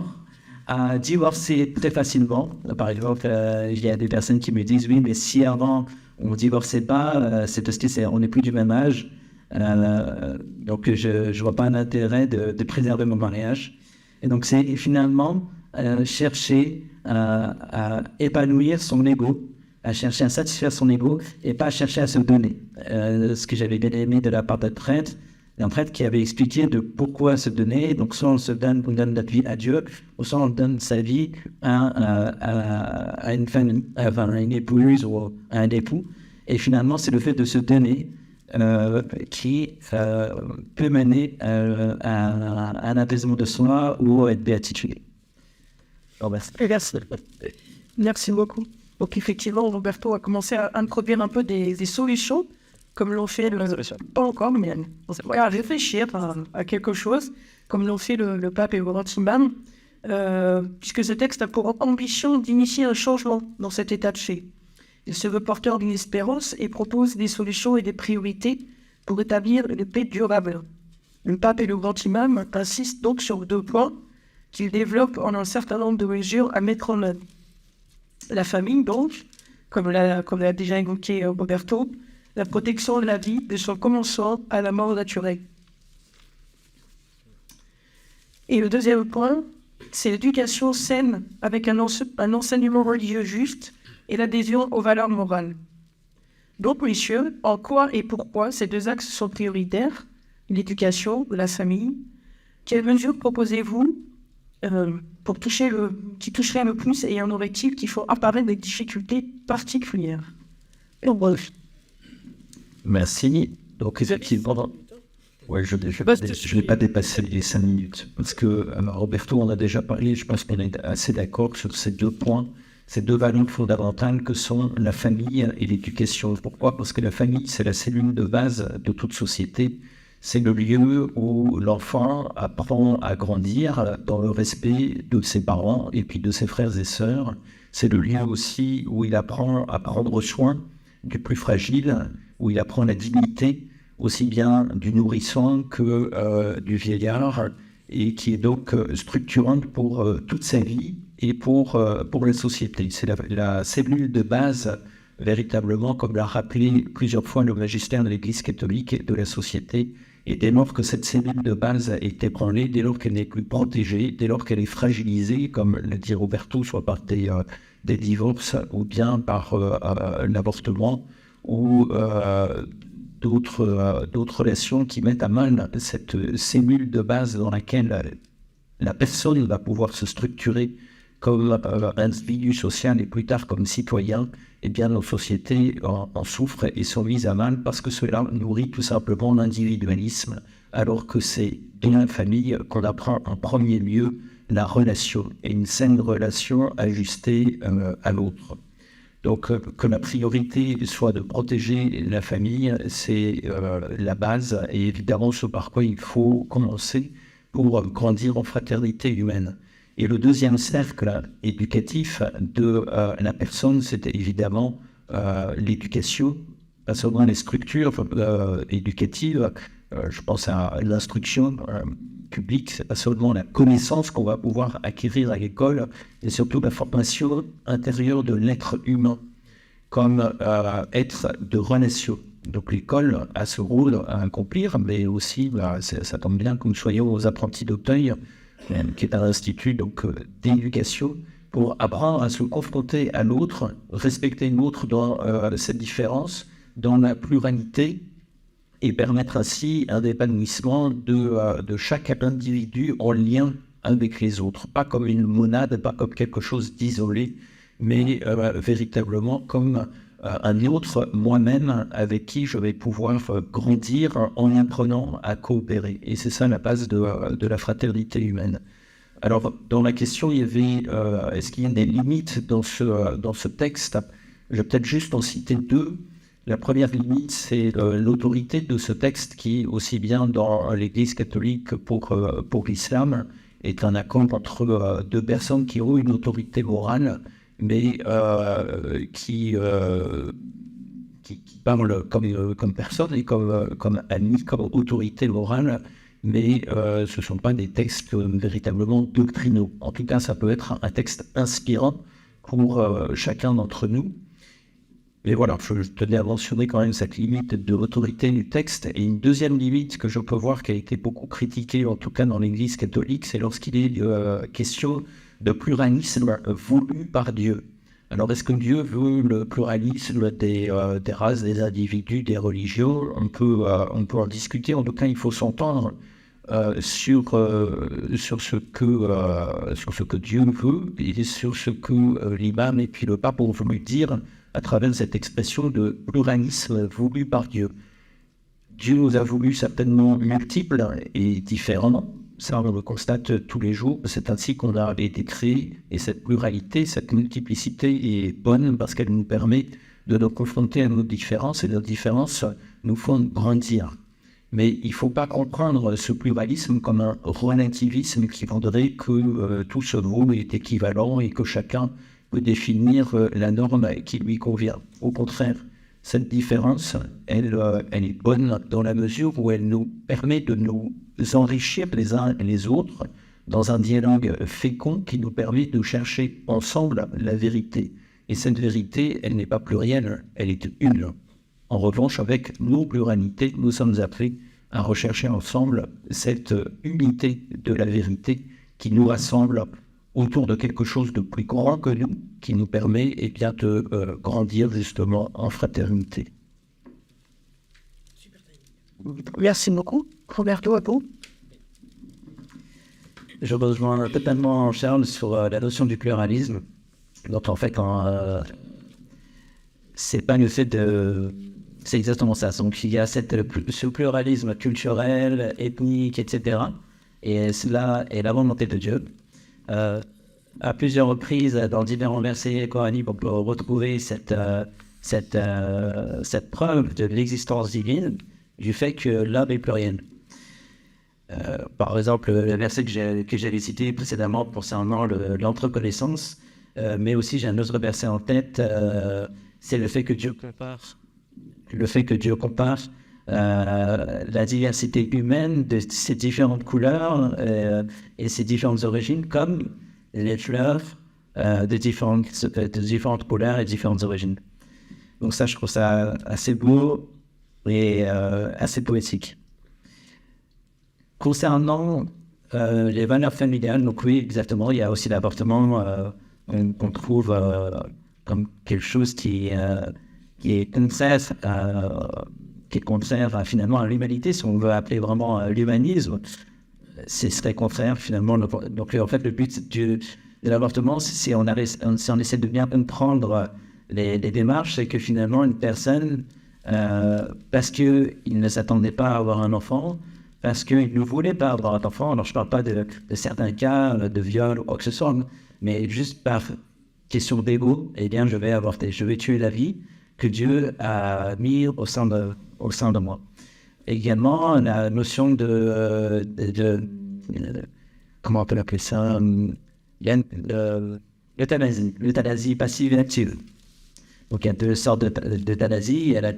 à divorcer très facilement. Par exemple, il y a des personnes qui me disent « Oui, mais si avant on ne divorçait pas, c'est parce qu'on n'est plus du même âge. Donc je ne vois pas l'intérêt de préserver mon mariage. » Et donc c'est finalement chercher à épanouir son ego, à chercher à satisfaire son ego et pas chercher à se donner. Ce que j'avais bien aimé de la part d'un prêtre qui avait expliqué de pourquoi se donner. Donc soit on donne notre vie à Dieu, ou soit on donne sa vie à une famille, enfin à une épouse ou à un époux. Et finalement, c'est le fait de se donner qui peut mener à un apaisement de soi ou à être béatitude. Merci beaucoup. Donc effectivement, Roberto a commencé à introduire un peu des solutions, comme l'ont fait, pas encore, mais à réfléchir à quelque chose, comme l'ont fait le pape et Laurent-Timban, puisque ce texte a pour ambition d'initier un changement dans cet état de fait. Il se veut porteur d'une espérance et propose des solutions et des priorités pour établir une paix durable. Le pape et le grand imam insistent donc sur 2 points qu'il développe en un certain nombre de mesures à mettre en œuvre. La famille, donc, comme l'a déjà évoqué Roberto, la protection de la vie de son commencement à la mort naturelle. Et le deuxième point, c'est l'éducation saine avec un enseignement religieux juste et l'adhésion aux valeurs morales. Donc, messieurs, en quoi et pourquoi ces deux axes sont prioritaires, l'éducation, la famille? Quelles mesures proposez-vous qui toucherait le plus et en aurait-il qui font apparaître des difficultés particulières? Merci. Donc, effectivement, je n'ai pas dépassé les 5 minutes. Parce que, Roberto, on a déjà parlé, je pense qu'on est assez d'accord sur ces deux points, ces deux valeurs fondamentales que sont la famille et l'éducation. Pourquoi? Parce que la famille, c'est la cellule de base de toute société. C'est le lieu où l'enfant apprend à grandir dans le respect de ses parents et puis de ses frères et sœurs. C'est le lieu aussi où il apprend à prendre soin du plus fragile, où il apprend la dignité, aussi bien du nourrisson que du vieillard, et qui est donc structurante pour toute sa vie et pour la société. C'est la cellule de base, véritablement, comme l'a rappelé plusieurs fois le magistère de l'Église catholique et de la société. Et dès lors que cette cellule de base est ébranlée, dès lors qu'elle n'est plus protégée, dès lors qu'elle est fragilisée, comme l'a dit Roberto, soit par des divorces ou bien par l'avortement ou d'autres relations qui mettent à mal cette cellule de base dans laquelle la personne va pouvoir se structurer comme individu social et plus tard comme citoyen, eh bien nos sociétés en souffrent et sont mises à mal parce que cela nourrit tout simplement l'individualisme, alors que c'est dans la famille qu'on apprend en premier lieu la relation et une saine relation ajustée à l'autre. Donc que la priorité soit de protéger la famille, c'est la base et évidemment ce par quoi il faut commencer pour grandir en fraternité humaine. Et le deuxième cercle éducatif de la personne, c'était évidemment l'éducation, pas seulement les structures éducatives, je pense à l'instruction publique, c'est pas seulement la connaissance qu'on va pouvoir acquérir à l'école, et surtout la formation intérieure de l'être humain, comme être de relation. Donc l'école a ce rôle à accomplir, mais aussi, ça tombe bien que nous soyons aux apprentis d'Auteuil, qui est un institut d'éducation, pour apprendre à se confronter à l'autre, respecter l'autre dans cette différence, dans la pluralité, et permettre ainsi un épanouissement de chaque individu en lien avec les autres. Pas comme une monade, pas comme quelque chose d'isolé, mais véritablement comme un autre moi-même avec qui je vais pouvoir grandir en apprenant à coopérer. Et c'est ça la base de la fraternité humaine. Alors, dans la question, il y avait est-ce qu'il y a des limites dans ce texte? Je vais peut-être juste en citer deux. La première limite, c'est l'autorité de ce texte qui, aussi bien dans l'Église catholique que pour l'islam, est un accord entre deux personnes qui ont une autorité morale, mais qui parlent comme personne et comme amis, comme autorité morale, mais ce ne sont pas des textes véritablement doctrinaux. En tout cas, ça peut être un texte inspirant pour chacun d'entre nous. Mais voilà, je tenais à mentionner quand même cette limite de l'autorité du texte. Et une deuxième limite que je peux voir qui a été beaucoup critiquée, en tout cas dans l'Église catholique, c'est lorsqu'il est question de pluralisme voulu par Dieu. Alors, est-ce que Dieu veut le pluralisme des races, des individus, des religions? On peut en discuter. En tout cas, il faut s'entendre sur ce que Dieu veut et sur ce que l'imam et puis le pape ont voulu dire à travers cette expression de pluralisme voulu par Dieu. Dieu nous a voulu certainement multiples et différents. Ça, on le constate tous les jours. C'est ainsi qu'on a été créé. Et cette pluralité, cette multiplicité est bonne parce qu'elle nous permet de nous confronter à nos différences. Et nos différences nous font grandir. Mais il ne faut pas comprendre ce pluralisme comme un relativisme qui voudrait que tout ce vaut est équivalent et que chacun peut définir la norme qui lui convient. Au contraire, cette différence, elle est bonne dans la mesure où elle nous permet de nous enrichir les uns et les autres dans un dialogue fécond qui nous permet de chercher ensemble la vérité. Et cette vérité, elle n'est pas plurielle, elle est une. En revanche, avec nos pluralités, nous sommes appelés à rechercher ensemble cette unité de la vérité qui nous rassemble autour de quelque chose de plus grand que nous, qui nous permet de grandir justement en fraternité. Merci beaucoup. Roberto, à vous. Je rejoins totalement Charles sur la notion du pluralisme. Donc en fait, c'est pas le fait de... C'est exactement ça. Donc il y a ce pluralisme culturel, ethnique, etc. Et cela est la volonté de Dieu. À plusieurs reprises, dans différents versets coraniques, on peut retrouver cette preuve de l'existence divine, du fait que l'homme est pluriel. Par exemple, le verset que j'avais cité précédemment concernant l'entreconnaissance, mais aussi j'ai un autre verset en tête, c'est le fait que Dieu compare la diversité humaine de ces différentes couleurs et ces différentes origines comme les fleurs de différentes couleurs et différentes origines. Donc ça, je trouve ça assez beau et assez poétique. Concernant les valeurs familiales, donc oui, exactement, il y a aussi l'avortement qu'on trouve comme quelque chose qui est contraire finalement à l'humanité, si on veut appeler vraiment l'humanisme. Ce serait contraire finalement. Donc en fait, le but de l'avortement, si on essaie de bien comprendre les démarches, c'est que finalement une personne, parce qu'il ne s'attendait pas à avoir un enfant, parce qu'il ne voulait pas avoir un enfant, alors je ne parle pas de certains cas de viol ou quoi que ce soit, mais juste par question d'ego, eh bien je vais avorter, je vais tuer la vie que Dieu a mis au sein de moi. Également, la notion de comment on peut appeler ça, l'euthanasie passive et active. Donc il y a deux sortes d'euthanasie. Il y a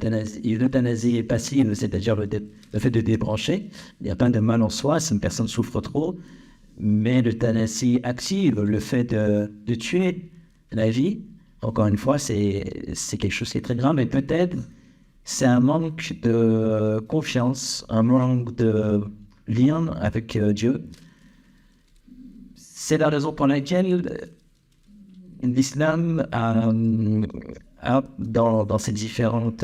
l'euthanasie passive, c'est-à-dire le fait de débrancher. Il n'y a pas de mal en soi si une personne souffre trop. Mais l'euthanasie active, le fait de tuer la vie, encore une fois, c'est quelque chose qui est très grave. Mais peut-être c'est un manque de confiance, un manque de lien avec Dieu. C'est la raison pour laquelle l'islam a dans ses différentes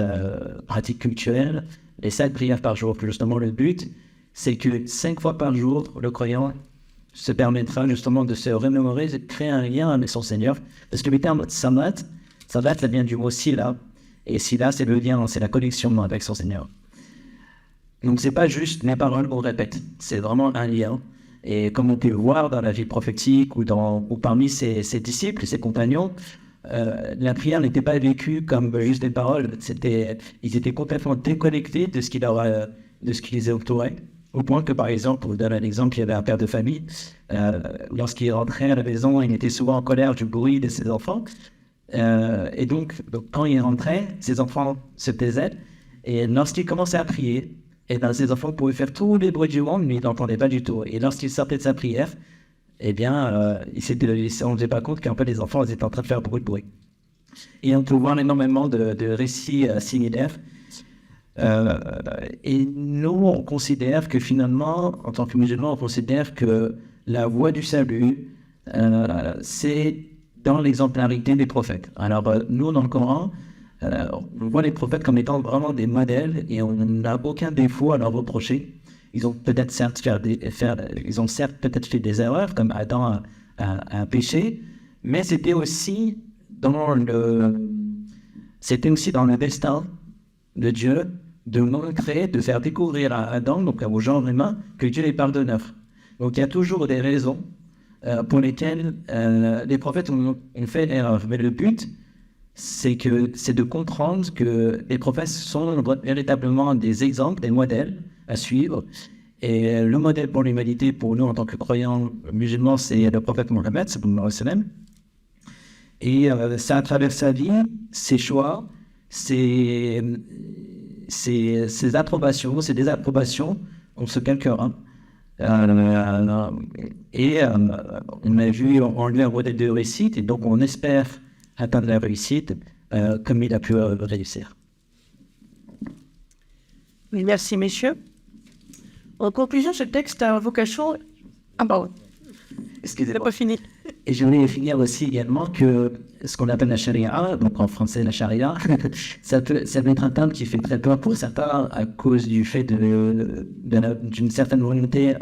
pratiques culturelles, les 7 prières par jour. Justement, le but, c'est que 5 fois par jour, le croyant se permettra justement de se remémorer, de créer un lien avec son Seigneur. Parce que le terme salat, ça vient du mot sila. Et sila, c'est le lien, c'est la connexion avec son Seigneur. Donc, c'est pas juste les paroles qu'on répète, c'est vraiment un lien. Et comme on peut le voir dans la vie prophétique ou parmi ses disciples, ses compagnons, la prière n'était pas vécue comme juste des paroles. Ils étaient complètement déconnectés de ce qui les entourait. Au point que, par exemple, pour vous donner un exemple, il y avait un père de famille. Lorsqu'il rentrait à la maison, il était souvent en colère du bruit de ses enfants. Et donc, quand il rentrait, ses enfants se taisaient. Et lorsqu'il commençait à prier, et bien, ses enfants pouvaient faire tous les bruits du monde, mais il n'entendait pas du tout. Et lorsqu'il sortait de sa prière, eh bien, il ne se rendait pas compte qu'un peu les enfants étaient en train de faire beaucoup de bruit. Et on peut voir énormément de récits similaires. Et nous, on considère que finalement, en tant que musulmans, on considère que la voie du salut, c'est dans l'exemplarité des prophètes. Alors, nous, dans le Coran, on voit les prophètes comme étant vraiment des modèles et on n'a aucun défaut à leur reprocher. Ils ont peut-être certes fait des erreurs, comme Adam a un péché, mais c'était aussi dans le destin de Dieu de montrer, de faire découvrir à Adam, donc au genre humain, que Dieu est pardonneur. Donc il y a toujours des raisons pour lesquelles les prophètes ont fait l'erreur. Mais le but, c'est de comprendre que les prophètes sont véritablement des exemples, des modèles à suivre. Et le modèle pour l'humanité, pour nous en tant que croyants musulmans, c'est le prophète Mohammed, sallallahu alayhi wa sallam. Et c'est à travers sa vie, ses choix, ses approbations, ses désapprobations, on se calquera. Et on a vu en lui un modèle de réussite, et donc on espère atteindre la réussite comme il a pu réussir. Merci, messieurs. En conclusion, ce texte a vocation... Ah bah oui, Excusez-moi. c'est pas fini. Et je voulais finir aussi également que ce qu'on appelle la charia, donc en français la charia, ça peut être un terme qui fait très peur pour certains à cause du fait d'une certaine volonté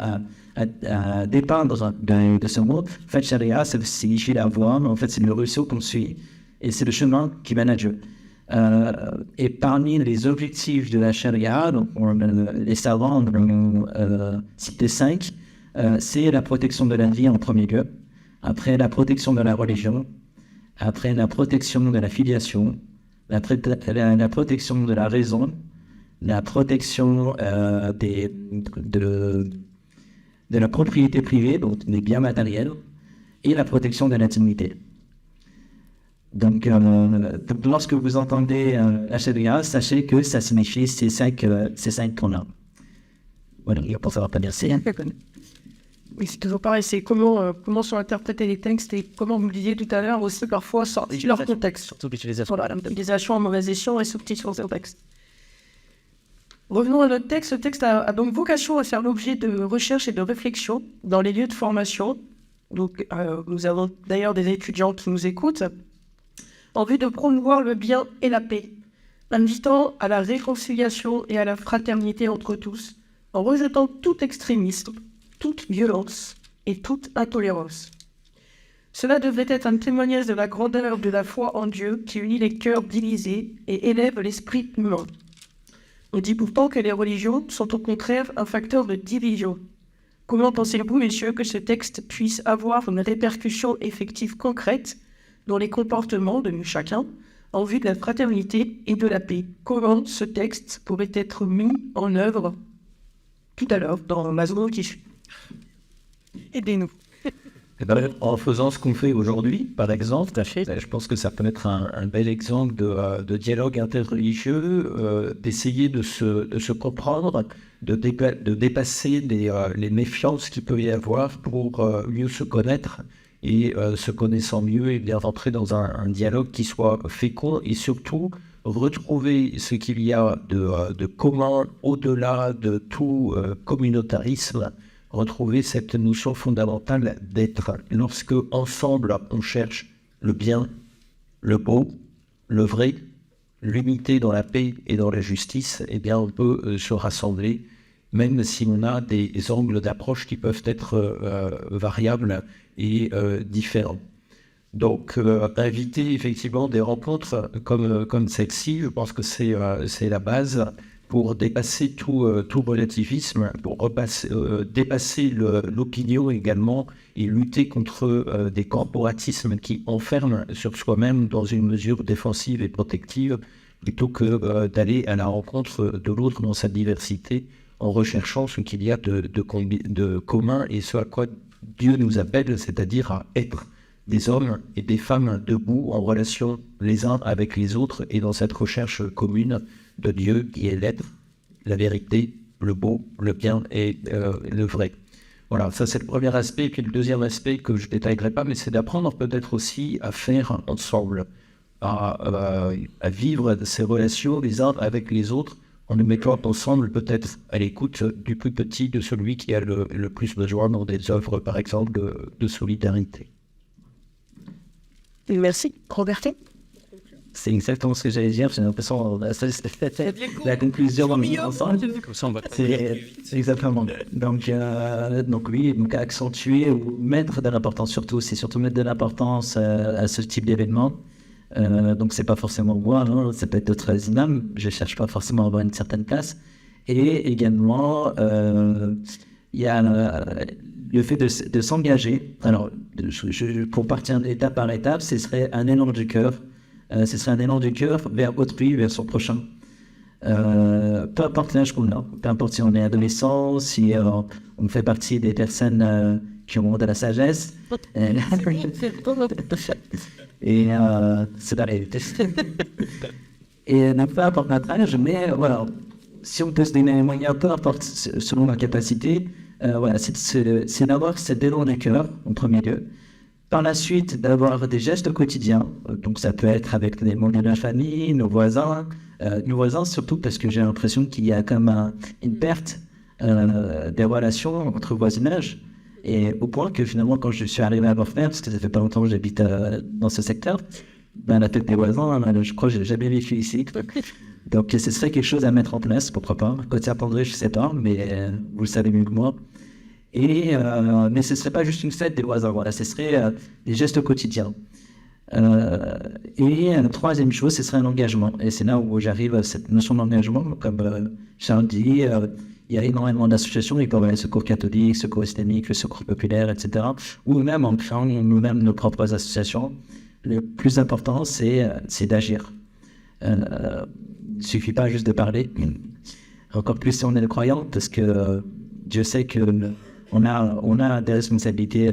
à dépeindre de ce mot. En fait, charia, ça signifie la voie, mais en fait, c'est le ruisseau qu'on suit. Et c'est le chemin qui mène à Dieu. Et parmi les objectifs de la charia, donc, les savants ont cité 5, c'est la protection de la vie en premier lieu, après la protection de la religion, après la protection de la filiation, la protection de la raison, la protection de la propriété privée, donc des biens matériels, et la protection de l'intimité. Donc, lorsque vous entendez la charia, sachez que ça signifie ces cinq points-là. Voilà, pour savoir pas dire c'est. Oui, c'est toujours pareil, c'est comment sont interprétés les textes et comment vous le disiez tout à l'heure aussi parfois sortir leur contexte. Surtout l'utilisation. Voilà, l'utilisation en mauvais escient et substitution au texte. Revenons à notre texte. Ce texte a donc vocation à faire l'objet de recherche et de réflexion dans les lieux de formation. Donc, nous avons d'ailleurs des étudiants qui nous écoutent en vue de promouvoir le bien et la paix, invitant à la réconciliation et à la fraternité entre tous, en rejetant tout extrémisme, toute violence et toute intolérance. Cela devrait être un témoignage de la grandeur de la foi en Dieu qui unit les cœurs divisés et élève l'esprit humain. On dit pourtant que les religions sont au contraire un facteur de division. Comment pensez-vous, messieurs, que ce texte puisse avoir une répercussion effective concrète dans les comportements de nous chacun en vue de la fraternité et de la paix? Comment ce texte pourrait être mis en œuvre tout à l'heure dans la zone qui suit? Aidez-nous. En faisant ce qu'on fait aujourd'hui, par exemple, je pense que ça peut être un bel exemple de dialogue interreligieux, d'essayer de se comprendre, de dépasser les méfiances qu'il peut y avoir pour mieux se connaître et se connaissant mieux et bien rentrer dans un dialogue qui soit fécond et surtout retrouver ce qu'il y a de commun au-delà de tout communautarisme, retrouver cette notion fondamentale d'être. Lorsque ensemble on cherche le bien, le beau, le vrai, l'unité dans la paix et dans la justice, eh bien on peut se rassembler, même si on a des angles d'approche qui peuvent être variables et différents. Donc inviter effectivement des rencontres comme celle-ci, je pense que c'est la base pour dépasser tout relativisme, pour dépasser l'opinion également et lutter contre des corporatismes qui enferment sur soi-même dans une mesure défensive et protective, plutôt que d'aller à la rencontre de l'autre dans sa diversité en recherchant ce qu'il y a de commun et ce à quoi Dieu nous appelle, c'est-à-dire à être des hommes et des femmes debout en relation les uns avec les autres et dans cette recherche commune de Dieu qui est l'être, la vérité, le beau, le bien et le vrai. Voilà, ça c'est le premier aspect. Et puis le deuxième aspect que je ne détaillerai pas, mais c'est d'apprendre peut-être aussi à faire ensemble, à vivre ces relations les uns avec les autres en nous mettant ensemble peut-être à l'écoute du plus petit, de celui qui a le plus besoin dans des œuvres par exemple de solidarité. Merci. Roberto? C'est exactement ce que j'allais dire. J'ai l'impression la conclusion ensemble. C'est exactement. Donc oui, donc accentuer ou mettre de l'importance c'est surtout mettre de l'importance à ce type d'événement. Donc c'est pas forcément moi, non, ça peut être d'autres imams. Je cherche pas forcément à avoir une certaine place. Et également, il y a le fait de s'engager. Alors, pour partir étape par étape, ce serait un élan du cœur. Ce serait un élan du cœur vers autrui, vers son prochain. Peu importe l'âge qu'on a, peu importe si on est adolescent, si on fait partie des personnes qui ont de la sagesse. Et c'est la réalité. Et peu importe notre âge, mais voilà, si on peut se donner les moyens, peu importe selon la capacité, voilà, c'est d'avoir cet élan du cœur en premier lieu. Par la suite, d'avoir des gestes quotidiens. Donc ça peut être avec les membres de la famille, nos voisins surtout parce que j'ai l'impression qu'il y a comme une perte des relations entre voisinage. Et au point que finalement, quand je suis arrivé à Bordeaux, parce que ça fait pas longtemps que j'habite dans ce secteur, la fête des voisins, je crois que j'ai jamais vécu ici. Donc ce serait quelque chose à mettre en place, pourquoi pas. Côté Saint-André, je sais pas, mais vous le savez mieux que moi. Mais ce serait pas juste une fête des voisins, voilà, ce serait des gestes quotidiens. Et la troisième chose, ce serait un engagement. Et c'est là où j'arrive à cette notion d'engagement. Comme Charles dit, il y a énormément d'associations, il peut y avoir le secours catholique, secours islamique, le secours populaire, etc. Ou même en créant nous-mêmes nos propres associations. Le plus important, c'est d'agir. Il ne suffit pas juste de parler. Encore plus si on est le croyant, parce que Dieu sait qu'on a des responsabilités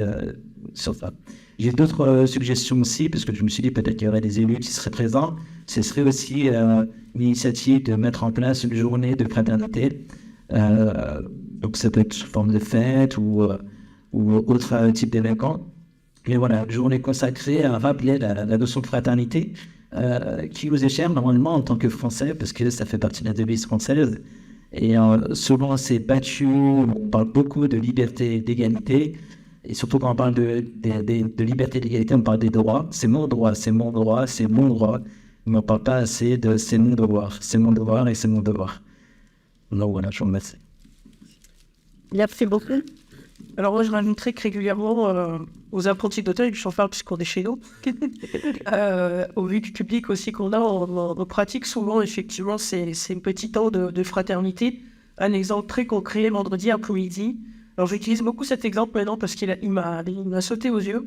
sur ça. J'ai d'autres suggestions aussi, parce que je me suis dit peut-être qu'il y aurait des élus qui seraient présents. Ce serait aussi l'initiative de mettre en place une journée de fraternité. Donc ça peut être sous forme de fête ou autre type d'événement. Mais voilà, une journée consacrée à rappeler la notion de fraternité qui nous est chère normalement en tant que Français, parce que ça fait partie de la devise française. Et souvent c'est battu, on parle beaucoup de liberté et d'égalité. Et surtout quand on parle de liberté et d'égalité, on parle des droits. C'est mon droit, c'est mon droit, c'est mon droit. Mais on ne parle pas assez de c'est mon devoir. C'est mon devoir et c'est mon devoir. Donc voilà, je vous remercie. Merci beaucoup. Alors moi, je rajouterai que régulièrement aux apprentis d'hôtel, je t'en parle puisqu'on est chez nous, au vu du public aussi qu'on a, on pratique souvent effectivement ces petits temps de fraternité. Un exemple très concret, vendredi après-midi. Alors j'utilise beaucoup cet exemple maintenant parce qu'il m'a sauté aux yeux.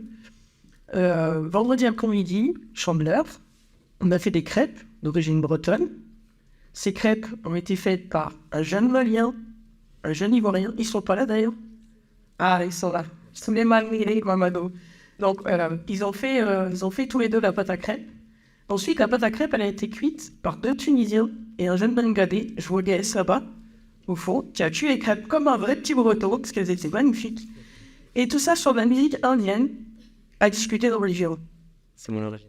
Vendredi après-midi, Chandeleur, on a fait des crêpes d'origine bretonne. Ces crêpes ont été faites par un jeune Malien, un jeune Ivoirien. Ils sont pas là d'ailleurs. Ah, ils sont là. Souleymane et Mamadou. Donc ils ont fait tous les deux la pâte à crêpes. Ensuite, la pâte à crêpes, elle a été cuite par 2 Tunisiens et un jeune Bengadais, je vois Gaël là-bas, au fond, qui a tué les crêpes comme un vrai petit breton, parce qu'elles étaient magnifiques. Et tout ça sur de la musique indienne, à discuter de religion. C'est mon origine.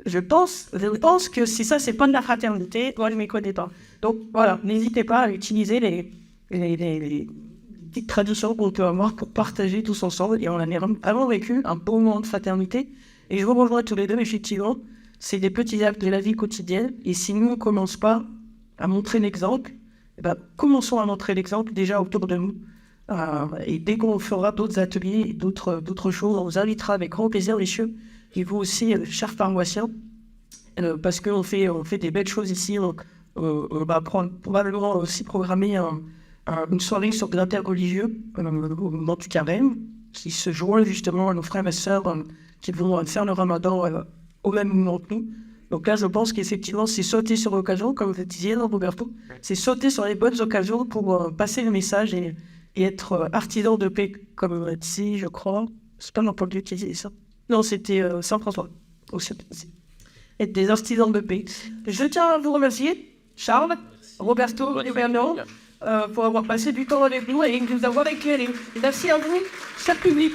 Je pense que si ça, c'est pas de la fraternité, moi, je ne m'y connais pas. Donc, voilà, n'hésitez pas à utiliser les petites traditions qu'on peut avoir pour partager tous ensemble. Et on a vraiment vécu un beau moment de fraternité. Et je vous rejoins tous les deux, effectivement. C'est des petits actes de la vie quotidienne. Et si nous, on ne commence pas à montrer l'exemple, eh ben, commençons à montrer l'exemple déjà autour de nous. Et dès qu'on fera d'autres ateliers et d'autres choses, on vous invitera avec grand plaisir, messieurs. Et vous aussi, chers paroissiens, parce qu'on fait des belles choses ici. On va probablement aussi programmer une soirée sur de l'interreligieux au moment du carême, qui se joint justement à nos frères et sœurs qui vont faire le ramadan au même moment que nous. Donc là, je pense qu'effectivement, c'est sauter sur l'occasion, comme vous le disiez, non, Roberto, c'est sauter sur les bonnes occasions pour passer le message et être artisan de paix, comme dit, je crois. C'est pas n'importe Dieu qui disait ça. Non, c'était Saint François. Être des artisans de paix. Je tiens à vous remercier, Charles, Roberto et Bernard, pour avoir passé du temps avec nous et nous avoir éclairés. Merci à vous, cher public.